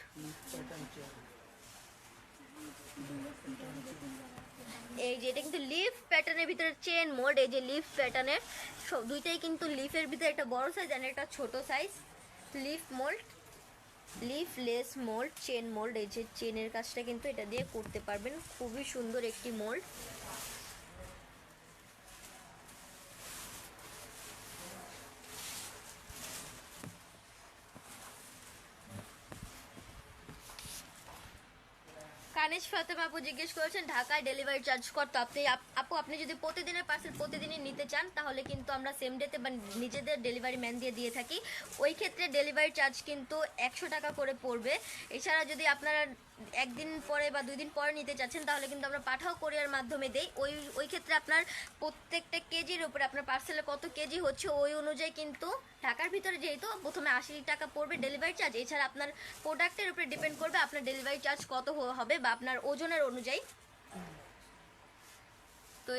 এই যে এটা কিন্তু লিফ প্যাটার্নের ভিতরে চেন মোল্ড। এই যে লিফ প্যাটার্নের দুইটাই কিন্তু লিফের ভিতরে একটা বড় সাইজ আর একটা ছোট size. Leaf mould, leaf less mould, chain mould. এই যে চেনের কাজটা কিন্তু এটা দিয়ে করতে পারবেন। খুবই সুন্দর একটি মোল্ড। কানিজ ফাতেমা আপু জিজ্ঞেস করেছেন ঢাকায় ডেলিভারি চার্জ কত। আপু আপনি যদি প্রতিদিনের পার্সেল প্রতিদিনই নিতে চান তাহলে কিন্তু আমরা সেম ডেতে বা নিজেদের ডেলিভারি ম্যান দিয়ে থাকি। ওই ক্ষেত্রে ডেলিভারি চার্জ কিন্তু 100 টাকা করে পড়বে। এছাড়া যদি আপনারা একদিন পরে বা 2 দিন পরে নিতে চাচ্ছেন তাহলে কিন্তু আমরা পাঠাও কোরিয়ার মাধ্যমে দেই। ওই ক্ষেত্রে আপনার প্রত্যেকটা কেজির উপরে আপনার পার্সেলে কত কেজি হচ্ছে ওই অনুযায়ী কিন্তু ঢাকার ভিতরে যেহেতু প্রথমে 80 টাকা পড়বে ডেলিভারি চার্জ। এছাড়া আপনার প্রোডাক্টের উপরে ডিপেন্ড করবে আপনার ডেলিভারি চার্জ কত হবে বা আপনার ওজনের অনুযায়ী। তো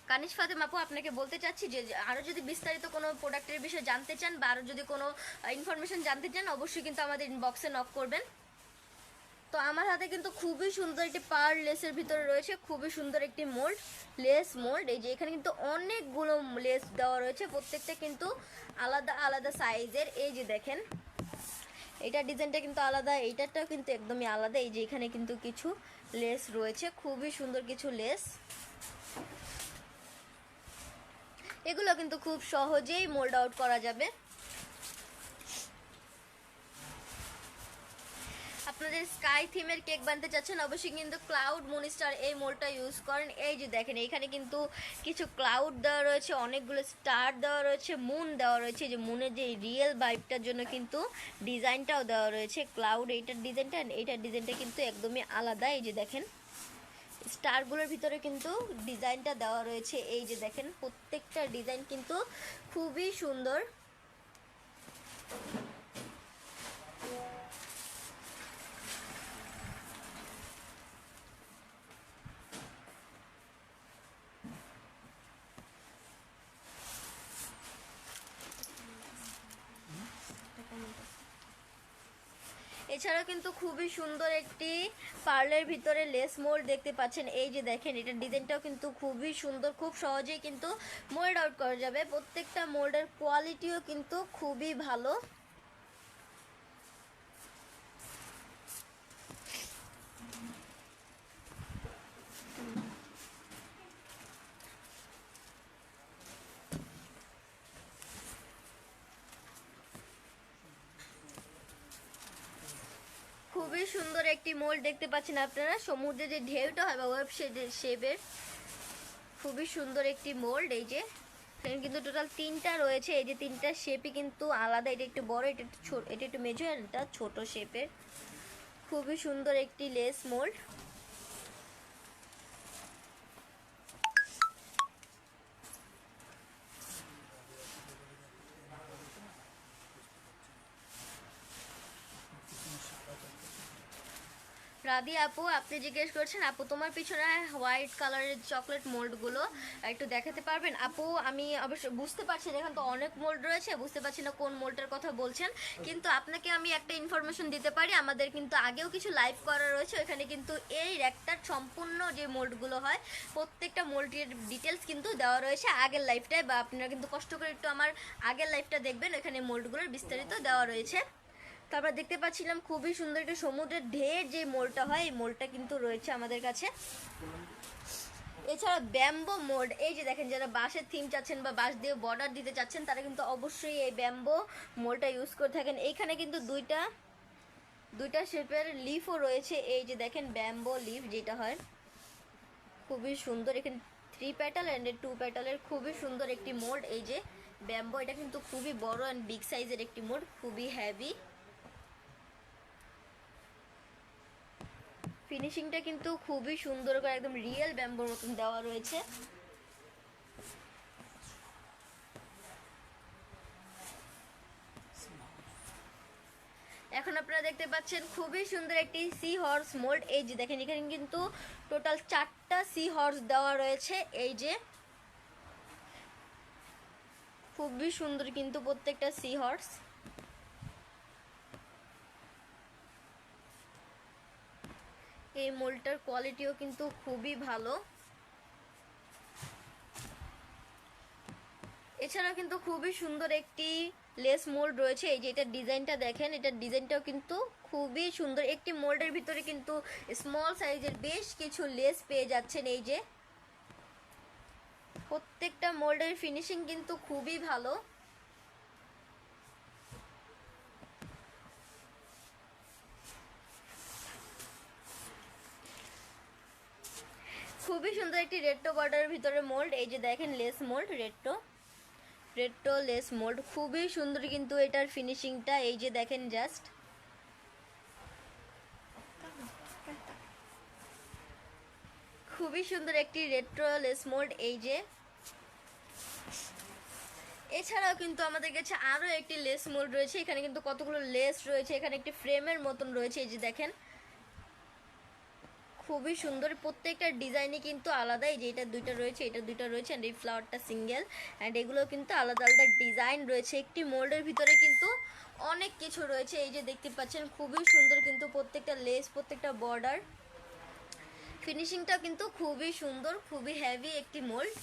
কানিজ ফাতেমা আপু আপনাকে বলতে চাচ্ছি যে আরও যদি বিস্তারিত কোনো প্রোডাক্টের বিষয়ে জানতে চান বা আরও যদি কোনো ইনফরমেশন জানতে চান অবশ্যই কিন্তু আমাদের ইনবক্সে নক করবেন। তো আমার হাতে কিন্তু খুবই সুন্দর একটি পার লেসের ভিতরে রয়েছে খুবই সুন্দর একটি মোল্ড, লেস মোল্ড। এই যে এখানে কিন্তু অনেকগুলো লেস দেওয়া রয়েছে, প্রত্যেকটা কিন্তু আলাদা আলাদা সাইজের। এই যে দেখেন এটা ডিজাইনটা কিন্তু আলাদা, এইটাটাও কিন্তু একদমই আলাদা। এই যে এখানে কিন্তু কিছু লেস রয়েছে, খুবই সুন্দর কিছু লেস। এগুলো কিন্তু খুব সহজেই মোল্ড আউট করা যাবে। আপনাদের স্কাই থিমের কেক বানাতে চাচ্ছেন অবশ্যই কিন্তু ক্লাউড মুনস্টার এই মোল্ডটা ইউজ করেন। এই যে দেখেন এখানে কিন্তু কিছু ক্লাউড দেওয়া রয়েছে, অনেকগুলো স্টার দেওয়া রয়েছে, মুন দেওয়া রয়েছে। যে মুনের যে রিয়েল ভাইবটার জন্য কিন্তু ডিজাইনটাও দেওয়া রয়েছে ক্লাউড। এইটার ডিজাইনটা কিন্তু একদমই আলাদা। এই যে দেখেন স্টারগুলোর ভিতরে কিন্তু ডিজাইনটা দেওয়া রয়েছে। এই যে দেখেন প্রত্যেকটা ডিজাইন কিন্তু খুবই সুন্দর। এছাড়াও কিন্তু খুবই সুন্দর একটি পার্লের ভিতরে লেস মোল্ড দেখতে পাচ্ছেন। এই যে দেখেন, এটার ডিজাইনটাও কিন্তু খুবই সুন্দর, খুব সহজেই কিন্তু মোল্ড আউট করা যাবে। প্রত্যেকটা মোল্ডের কোয়ালিটিও কিন্তু খুবই ভালো। খুবই সুন্দর একটি মোল্ড দেখতে পাচ্ছেন আপনারা, সমুদ্রে যে ঢেউটা হয় বা ওয়েব শেপের খুবই সুন্দর একটি মোল্ড। এই যে এখানে কিন্তু টোটাল 3টা রয়েছে। এই যে 3টা শেপই কিন্তু আলাদা, এটা একটু বড়, এটা একটু ছোট, এটা একটু মেজো, আর এটা ছোট শেপের। খুবই সুন্দর একটি লেস মোল্ড। রাধি আপু, আপনি জিজ্ঞেস করছেন আপু তোমার পিছনে হোয়াইট কালারের চকলেট মোল্ডগুলো একটু দেখাতে পারবেন? আপু আমি অবশ্য বুঝতে পারছি না, এখানে তো অনেক মোল্ড রয়েছে, বুঝতে পারছি না কোন মোল্ডের কথা বলছেন। কিন্তু আপনাকে আমি একটা ইনফরমেশন দিতে পারি, আমাদের কিন্তু আগেও কিছু লাইভ করা রয়েছে, ওইখানে কিন্তু এই র্যাকটার সম্পূর্ণ যে মোল্ডগুলো হয় প্রত্যেকটা মোল্ডের ডিটেলস কিন্তু দেওয়া রয়েছে আগের লাইভটায়, বা আপনারা কিন্তু কষ্ট করে একটু আমার আগের লাইভটা দেখবেন, ওইখানে মোল্ডগুলোর বিস্তারিত দেওয়া রয়েছে। তারপর দেখতে পাচ্ছিলাম খুবই সুন্দর একটা সমুদ্রের ঢের যে মোল্ডটা হয়, এই মোল্ডটা কিন্তু রয়েছে আমাদের কাছে। এছাড়া ব্যাম্বো মোল্ড, এই যে দেখেন, যারা বাঁশের থিম চাচ্ছেন বা বাঁশ দিয়ে বর্ডার দিতে চাচ্ছেন তারা কিন্তু অবশ্যই এই ব্যাম্বো মোল্ডটা ইউজ করে থাকেন। এইখানে কিন্তু দুইটা শেপের লিফও রয়েছে। এই যে দেখেন ব্যাম্বো লিফ যেটা হয়, খুবই সুন্দর। এখানে 3 প্যাটাল অ্যান্ড 2 প্যাটালের খুবই সুন্দর একটি মোল্ড। এই যে ব্যাম্বো, এটা কিন্তু খুবই বড় অ্যান্ড বিগ সাইজের একটি মোল্ড, খুবই হেভি। ফিনিশিংটা কিন্তু খুবই সুন্দর করে একদম রিয়েল ব্যাম্বোর মতন দেওয়া রয়েছে। এখন আপনারা দেখতে পাচ্ছেন খুবই সুন্দর একটি সি হর্স মোল্ড। এই যে দেখেন, এখানে কিন্তু টোটাল 4টা সি হর্স দেওয়া রয়েছে। এই যে খুবই সুন্দর কিন্তু প্রত্যেকটা সি হর্স। এই মোল্ডটার কোয়ালিটিও কিন্তু খুবই ভালো। এছাড়াও কিন্তু খুবই সুন্দর একটি লেস মোল্ড রয়েছে। এই যে এটার ডিজাইনটা দেখেন, এটার ডিজাইনটাও কিন্তু খুবই সুন্দর। একটি মোল্ডের ভিতরে কিন্তু স্মল সাইজের বেশ কিছু লেস পেয়ে যাচ্ছেন। এই যে প্রত্যেকটা মোল্ডের ফিনিশিং কিন্তু খুবই ভালো। খুবই সুন্দর একটি রেট্রো বর্ডারের ভিতরে মোল্ড। এই যে দেখেন less mould, retro less mould, খুবই সুন্দর কিন্তু এটার ফিনিশিংটা। এই যে দেখেন জাস্ট খুবই সুন্দর একটি রেট্রো লেস মোল্ড। এই যে এছাড়াও কিন্তু আমাদের কাছে আরো একটি লেস মোল্ড রয়েছে। এখানে কিন্তু কতগুলো লেস রয়েছে, এখানে একটি ফ্রেমের মতন রয়েছে। এই যে দেখেন খুবই সুন্দর, প্রত্যেকটা ডিজাইনই কিন্তু আলাদা। এই যে এটা 2টা রয়েছে, এটা 2টা রয়েছে, এন্ড এই ফ্লাওয়ারটা সিঙ্গেল, এন্ড এগুলো কিন্তু আলাদা আলাদা ডিজাইন রয়েছে। একটি মোল্ডের ভিতরে কিন্তু অনেক কিছু রয়েছে। এই যে দেখতে পাচ্ছেন খুবই সুন্দর কিন্তু প্রত্যেকটা লেস, প্রত্যেকটা বর্ডার, ফিনিশিংটা কিন্তু খুবই সুন্দর, খুবই হেভি একটি মোল্ড।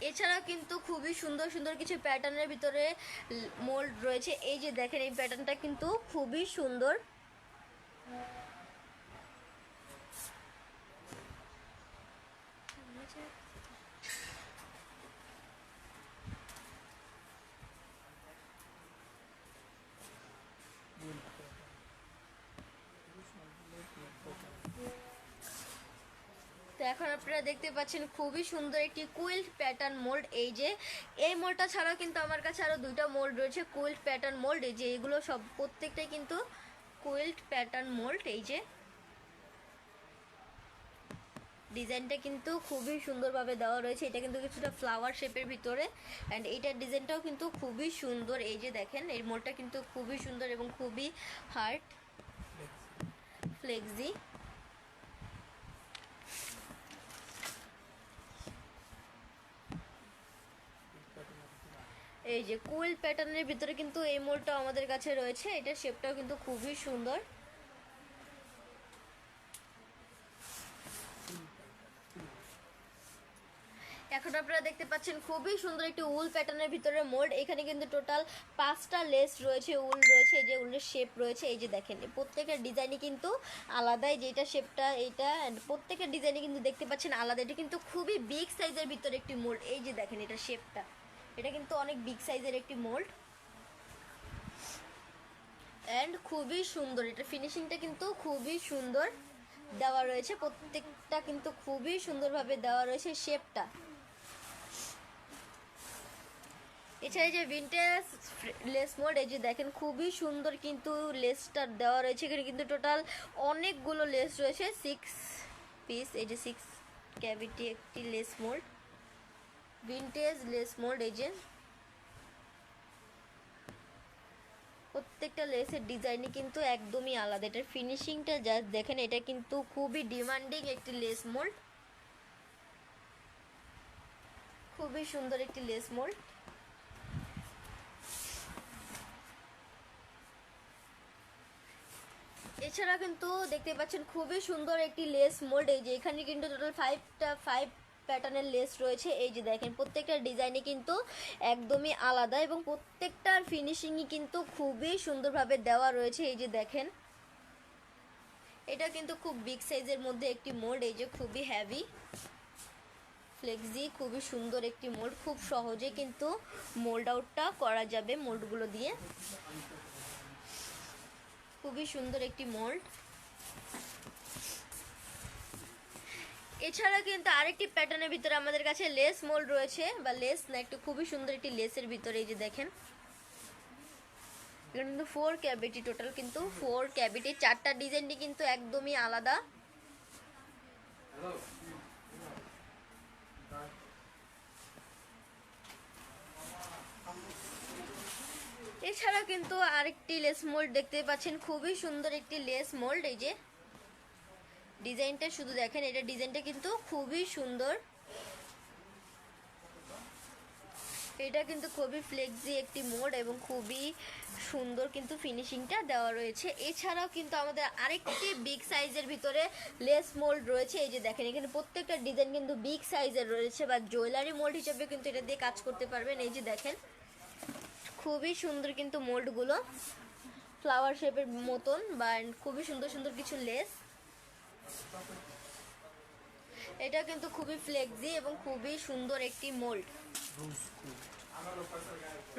এছাড়াও কিন্তু খুবই সুন্দর সুন্দর কিছু প্যাটার্নের ভিতরে মোল্ড রয়েছে। এই যে দেখেন, এই প্যাটার্নটা কিন্তু খুবই সুন্দর। তো এখন আপনারা দেখতে পাচ্ছেন খুবই সুন্দর একটি কুইল্ট প্যাটার্ন মোল্ড। এই যে এই মোল্ডটা ছাড়াও কিন্তু আমার কাছে আরো 2টা মোল্ড রয়েছে কুইল্ট প্যাটার্ন মোল্ড। এই যে এগুলো সব প্রত্যেকটাই কিন্তু কুইল্ট প্যাটার্ন মোল্ড। এই যে ডিজাইনটা কিন্তু খুবই সুন্দরভাবে দেওয়া রয়েছে। এটা কিন্তু কিছুটা ফ্লাওয়ার শেপের ভিতরে, অ্যান্ড এইটার ডিজাইনটাও কিন্তু খুবই সুন্দর। এই যে দেখেন, এই মোল্ডটা কিন্তু খুবই সুন্দর এবং খুবই হার্ড ফ্লেক্সি। এই যে কুইল প্যাটার্নের ভিতরে কিন্তু এই মোলটা আমাদের কাছে রয়েছে, এটা শেপটাও কিন্তু খুবই সুন্দর। এখন আপনারা দেখতে পাচ্ছেন খুবই সুন্দর একটি উল প্যাটার্নের ভিতরে মোল্ড। এখানে কিন্তু টোটাল 5টা লেস রয়েছে, উল রয়েছে, এই যে উলের শেপ রয়েছে। এই যে দেখেন প্রত্যেকের ডিজাইনই কিন্তু আলাদাই, যেটা শেপটা এইটা প্রত্যেকের ডিজাইনই কিন্তু দেখতে পাচ্ছেন আলাদা। এটা কিন্তু খুবই বিগ সাইজের ভিতরে একটি মোল্ড। এই যে দেখেন এটা শেপটা, এটা কিন্তু অনেক বিগ সাইজের একটি মোল্ড অ্যান্ড খুবই সুন্দর। এটা ফিনিশিংটা কিন্তু খুবই সুন্দর দেওয়া রয়েছে, প্রত্যেকটা কিন্তু খুবই সুন্দরভাবে দেওয়া রয়েছে শেপটা। এছাড়া যে ভিনটেজ লেস মোল্ড, এই যে দেখেন খুবই সুন্দর কিন্তু লেসটা দেওয়া রয়েছে। এখানে কিন্তু টোটাল অনেকগুলো লেস রয়েছে, 6 পিস। এই যে 6 ক্যাভিটি একটি less mould, vintage less mould. এই যে প্রত্যেকটা লেসের ডিজাইনই কিন্তু একদমই আলাদা। এটার ফিনিশিংটা জাস্ট দেখেন, এটা কিন্তু খুবই ডিমান্ডিং একটি লেস মোল্ড, খুবই সুন্দর একটি লেস মোল্ড। এছাড়া কিন্তু দেখতে পাচ্ছেন খুবই সুন্দর একটি লেস মোল্ড। এই যে এখানে কিন্তু টোটাল 5 প্যাটার্নের লেস রয়েছে। এই যে দেখেন প্রত্যেকটা ডিজাইনই কিন্তু একদমই আলাদা এবং প্রত্যেকটার ফিনিশিংই কিন্তু খুবই সুন্দরভাবে দেওয়া রয়েছে। এই যে দেখেন এটা কিন্তু খুব বিগ সাইজের মধ্যে একটি মোল্ড। এই যে খুবই হ্যাভি ফ্লেক্সি, খুবই সুন্দর একটি মোল্ড। খুব সহজে কিন্তু মোল্ড আউটটা করা যাবে মোল্ডগুলো দিয়ে। খুবই সুন্দর একটি মোল্ড। এছাড়া কিন্তু আরেকটি প্যাটার্নের ভিতরে আমাদের কাছে লেস মোল্ড রয়েছে, বা লেস না, একটু খুবই সুন্দর একটি লেসের ভিতরে। এই যে দেখেন এখানে কিন্তু 4 ক্যাভিটি, টোটাল কিন্তু 4 ক্যাভিটি, 4টা ডিজাইনটি কিন্তু একদমই আলাদা। এছাড়া কিন্তু আরেকটি লেস মোল্ড দেখতে পাচ্ছেন, খুবই সুন্দর একটি লেস মোল্ড। এই যে ডিজাইনটা শুধু দেখেন, এটা ডিজাইনটা কিন্তু খুবই সুন্দর। এটা কিন্তু খুবই ফ্লেক্সি একটি মোল্ড এবং খুবই সুন্দর কিন্তু ফিনিশিংটা দেওয়া রয়েছে। এছাড়াও কিন্তু আমাদের আরেকটি বিগ সাইজের ভিতরে লেস মোল্ড রয়েছে। এই যে দেখেন এখানে প্রত্যেকটা ডিজাইন কিন্তু বিগ সাইজের রয়েছে, বা জুয়েলারি মোল্ড হিসেবে কিন্তু এটা দিয়ে কাজ করতে পারবেন। এই যে দেখেন খুবই সুন্দর কিন্তু মোল্ডগুলো, ফ্লাওয়ার শেপের মতন, বা খুবই সুন্দর সুন্দর কিছু লেস। এটা কিন্তু খুবই ফ্লেক্সি এবং খুবই সুন্দর একটি মোল্ড।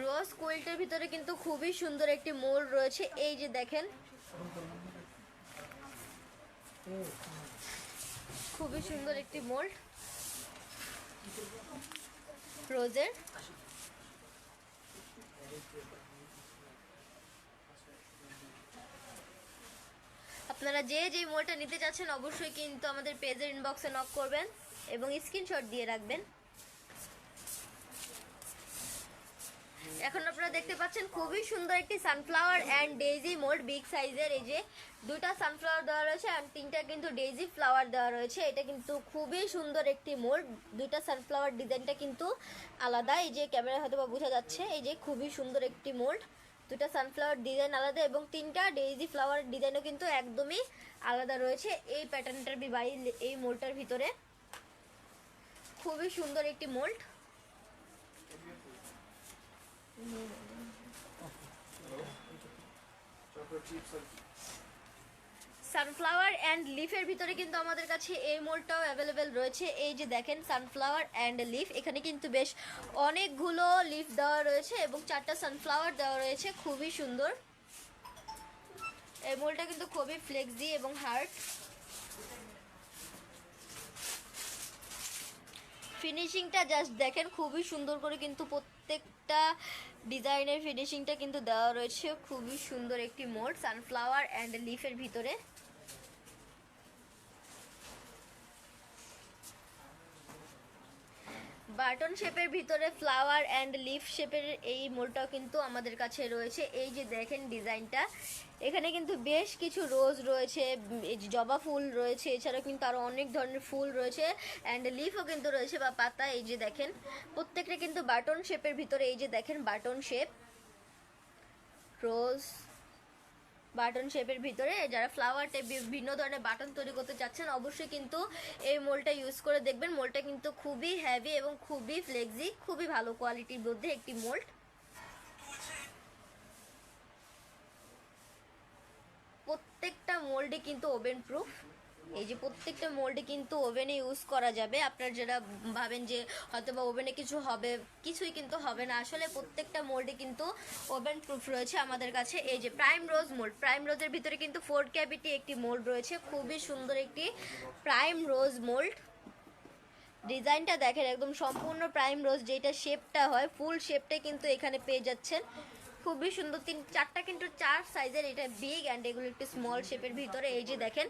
রোজ কুইল্টের ভিতরে কিন্তু খুবই সুন্দর একটি মোল্ড রয়েছে। এই যে দেখেন খুবই সুন্দর একটি মোল্ড রোজের। আপনারা যে মোলটা নিতে চাচ্ছেন অবশ্যই কিন্তু আমাদের পেজের ইনবক্সে নক করবেন এবং স্ক্রিনশট দিয়ে রাখবেন। এখন আপনারা দেখতে পাচ্ছেন খুবই সুন্দর একটি sunflower and daisy mould, big সাইজের। এই যে 2টা সানফ্লাওয়ার দেওয়া রয়েছে আর 3টা কিন্তু ডেইজি ফ্লাওয়ার দেওয়া রয়েছে। এটা কিন্তু খুবই সুন্দর একটি মোল্ড। 2টা সানফ্লাওয়ার ডিজাইনটা কিন্তু আলাদা, এই যে ক্যামেরা হয়তো বা বোঝা যাচ্ছে। এই যে খুবই সুন্দর একটি মোল্ড, 2টা সানফ্লাওয়ার ডিজাইন আলাদা এবং 3টা ডেইজি ফ্লাওয়ার ডিজাইনও কিন্তু একদমই আলাদা রয়েছে এই প্যাটার্নটার এই মোল্ডটার ভিতরে। খুবই সুন্দর একটি মোল্ড। সানফ্লাওয়ার অ্যান্ড লিফের ভিতরে কিন্তু আমাদের কাছে এই মোল্ডটাও অ্যাভেলেবেল রয়েছে। এই যে দেখেন সানফ্লাওয়ার অ্যান্ড লিফ, এখানে কিন্তু বেশ অনেকগুলো লিফ দেওয়া রয়েছে এবং 4টা সানফ্লাওয়ার দেওয়া রয়েছে। খুবই সুন্দর এই মোল্ডটা, কিন্তু খুবই ফ্লেক্সি এবং হার্ড। ফিনিশিংটা জাস্ট দেখেন, খুবই সুন্দর করে কিন্তু প্রত্যেকটা ডিজাইনের ফিনিশিংটা কিন্তু দেওয়া রয়েছে। খুবই সুন্দর একটি মোল্ড সানফ্লাওয়ার অ্যান্ড লিফের ভিতরে। বাটন শেপের ভিতরে ফ্লাওয়ার অ্যান্ড লিফ শেপের এই মোলটাও কিন্তু আমাদের কাছে রয়েছে। এই যে দেখেন ডিজাইনটা, এখানে কিন্তু বেশ কিছু রোজ রয়েছে, এই যে জবা ফুল রয়েছে, এছাড়াও কিন্তু আরও অনেক ধরনের ফুল রয়েছে অ্যান্ড লিফও কিন্তু রয়েছে বা পাতা। এই যে দেখেন প্রত্যেকটা কিন্তু বাটন শেপের ভিতরে, এই যে দেখেন বাটন শেপ, রোজ বাটন শেপের ভিতরে। যারা ফ্লাওয়ার টাইপ বিভিন্ন ধরনের বাটন তৈরি করতে চাচ্ছেন অবশ্যই কিন্তু এই মোলটা ইউজ করে দেখবেন। মোলটা কিন্তু খুবই হেভি এবং খুবই ফ্লেক্সি, খুবই ভালো কোয়ালিটির মধ্যে একটি মোল্ড। প্রত্যেকটা মোল্ডে কিন্তু ওভেন প্রুফ। এই যে প্রত্যেকটা মোল্ডে কিন্তু ওভেনে ইউজ করা যাবে। আপনারা যারা ভাবেন যে হয়তো বা ওভেনে কিছু হবে, কিছুই কিন্তু হবে না, আসলে প্রত্যেকটা মোল্ডে কিন্তু ওভেন প্রুফ রয়েছে আমাদের কাছে। এই যে প্রাইম রোজ মোল্ড, প্রাইম রোজের ভিতরে কিন্তু 4 ক্যাভিটি একটি মোল্ড রয়েছে, খুবই সুন্দর একটি প্রাইম রোজ মোল্ড। ডিজাইনটা দেখেন একদম সম্পূর্ণ প্রাইম রোজ, যেটা শেপটা হয় ফুল শেপটা কিন্তু এখানে পেয়ে যাচ্ছেন, খুবই সুন্দর। 4টা কিন্তু 4 সাইজের, এটা বিগ অ্যান্ড এগুলো একটু স্মল শেপের ভিতরে। এই যে দেখেন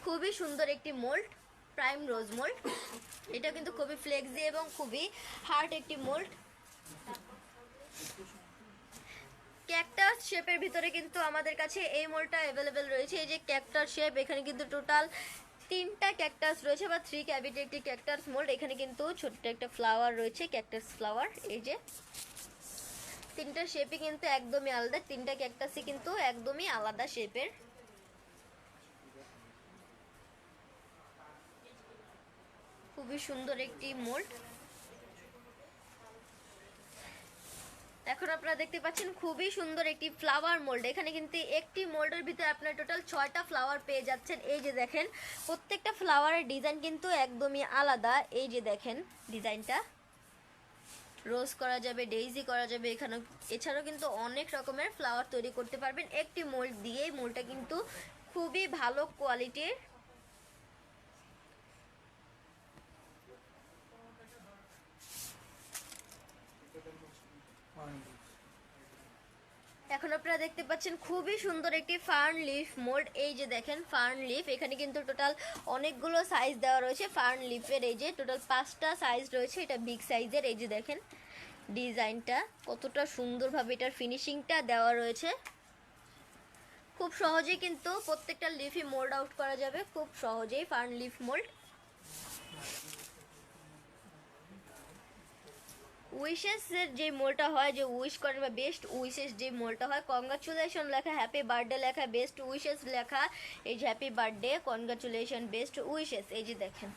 খুবই সুন্দর একটি মোল্ড, প্রাইম রোজ মোল্ড। এটা কিন্তু খুবই ফ্লেক্সি এবং খুবই হার্ড একটি মোল্ড। ক্যাকটাস শেপের ভিতরে কিন্তু আমাদের কাছে এই মোল্ডটা অ্যাভেলেবেল রয়েছে। এই যে ক্যাকটাস শেপ, এখানে কিন্তু টোটাল 3টা ক্যাকটাস রয়েছে বা 3 ক্যাভিটি একটি ক্যাকটাস মোল্ড। এখানে কিন্তু ছোট্ট একটা ফ্লাওয়ার রয়েছে, ক্যাকটাস ফ্লাওয়ার। এই যে 3টা শেপই কিন্তু একদমই আলাদা, 3টা ক্যাকটাসই কিন্তু একদমই আলাদা শেপের। খুবই সুন্দর একটি মোল্ড। এখন আপনারা দেখতে পাচ্ছেন খুবই সুন্দর একটি ফ্লাওয়ার মোল্ড। এখানে কিন্তু একটি মোল্ডের ভিতরে আপনার টোটাল 6টা ফ্লাওয়ার পেয়ে যাচ্ছেন। এই যে দেখেন প্রত্যেকটা ফ্লাওয়ারের ডিজাইন কিন্তু একদমই আলাদা। এই যে দেখেন ডিজাইনটা, রোজ করা যাবে, ডেইজি করা যাবে, এখানে এছাড়াও কিন্তু অনেক রকমের ফ্লাওয়ার তৈরি করতে পারবেন একটি মোল্ড দিয়ে। মোল্ডটা কিন্তু খুবই ভালো কোয়ালিটির। এখন আপনারা দেখতে পাচ্ছেন খুবই সুন্দর একটি ফার্ন লিফ মোল্ড। এই যে দেখেন ফার্ন লিফ, এখানে কিন্তু টোটাল অনেকগুলো সাইজ দেওয়া রয়েছে ফার্ন লিফের। এই যে টোটাল 5টা সাইজ রয়েছে, এটা বিগ সাইজের। এই যে দেখেন ডিজাইনটা কতটা সুন্দরভাবে এটার ফিনিশিংটা দেওয়া রয়েছে। খুব সহজেই কিন্তু প্রত্যেকটা লিফই মোল্ড আউট করা যাবে খুব সহজেই, ফার্ন লিফ মোল্ড। উইশেসের যে মোলটা হয়, যে উইশ করেন বা বেস্ট উইশেস যে মোলটা হয়, কংগ্রাচুলেশন লেখা, হ্যাপি বার্থডে লেখা, বেস্ট উইশেস লেখা, এই যে happy birthday, congratulation, best wishes. এই যে দেখেন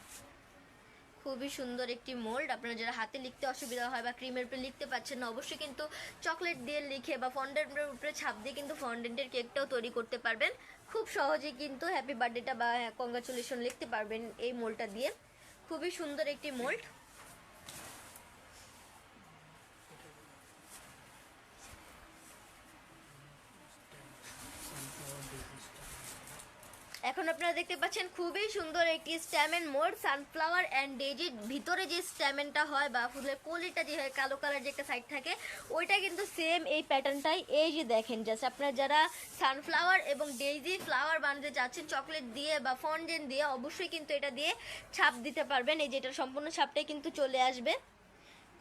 খুবই সুন্দর একটি মোল্ড। আপনারা যারা হাতে লিখতে অসুবিধা হয় বা ক্রিমের উপরে লিখতে পাচ্ছেন না, অবশ্যই কিন্তু চকলেট দিয়ে লিখে বা ফন্ডেন্টের উপরে ছাপ দিয়ে কিন্তু ফন্ডেন্টের কেকটাও তৈরি করতে পারবেন খুব সহজেই। কিন্তু হ্যাপি বার্থডেটা বা কংগ্রাচুলেশন লিখতে পারবেন এই মোল্ডটা দিয়ে। খুবই সুন্দর একটি মোল্ড। এখন আপনারা দেখতে পাচ্ছেন খুবই সুন্দর একটি স্ট্যামেন মোল্ড, সানফ্লাওয়ার অ্যান্ড ডেজির ভিতরে যে স্ট্যামেনটা হয় বা ফুলের কলিটা যে হয় কালো কালার যে একটা সাইড থাকে, ওইটা কিন্তু সেম এই প্যাটার্নটাই। এই যে দেখেন জাস্ট আপনারা যারা সানফ্লাওয়ার এবং ডেইজি ফ্লাওয়ার বানাতে চাচ্ছেন চকলেট দিয়ে বা ফন্ডেন্ট দিয়ে, অবশ্যই কিন্তু এটা দিয়ে ছাপ দিতে পারবেন। এই যে এটার সম্পূর্ণ ছাপটাই কিন্তু চলে আসবে।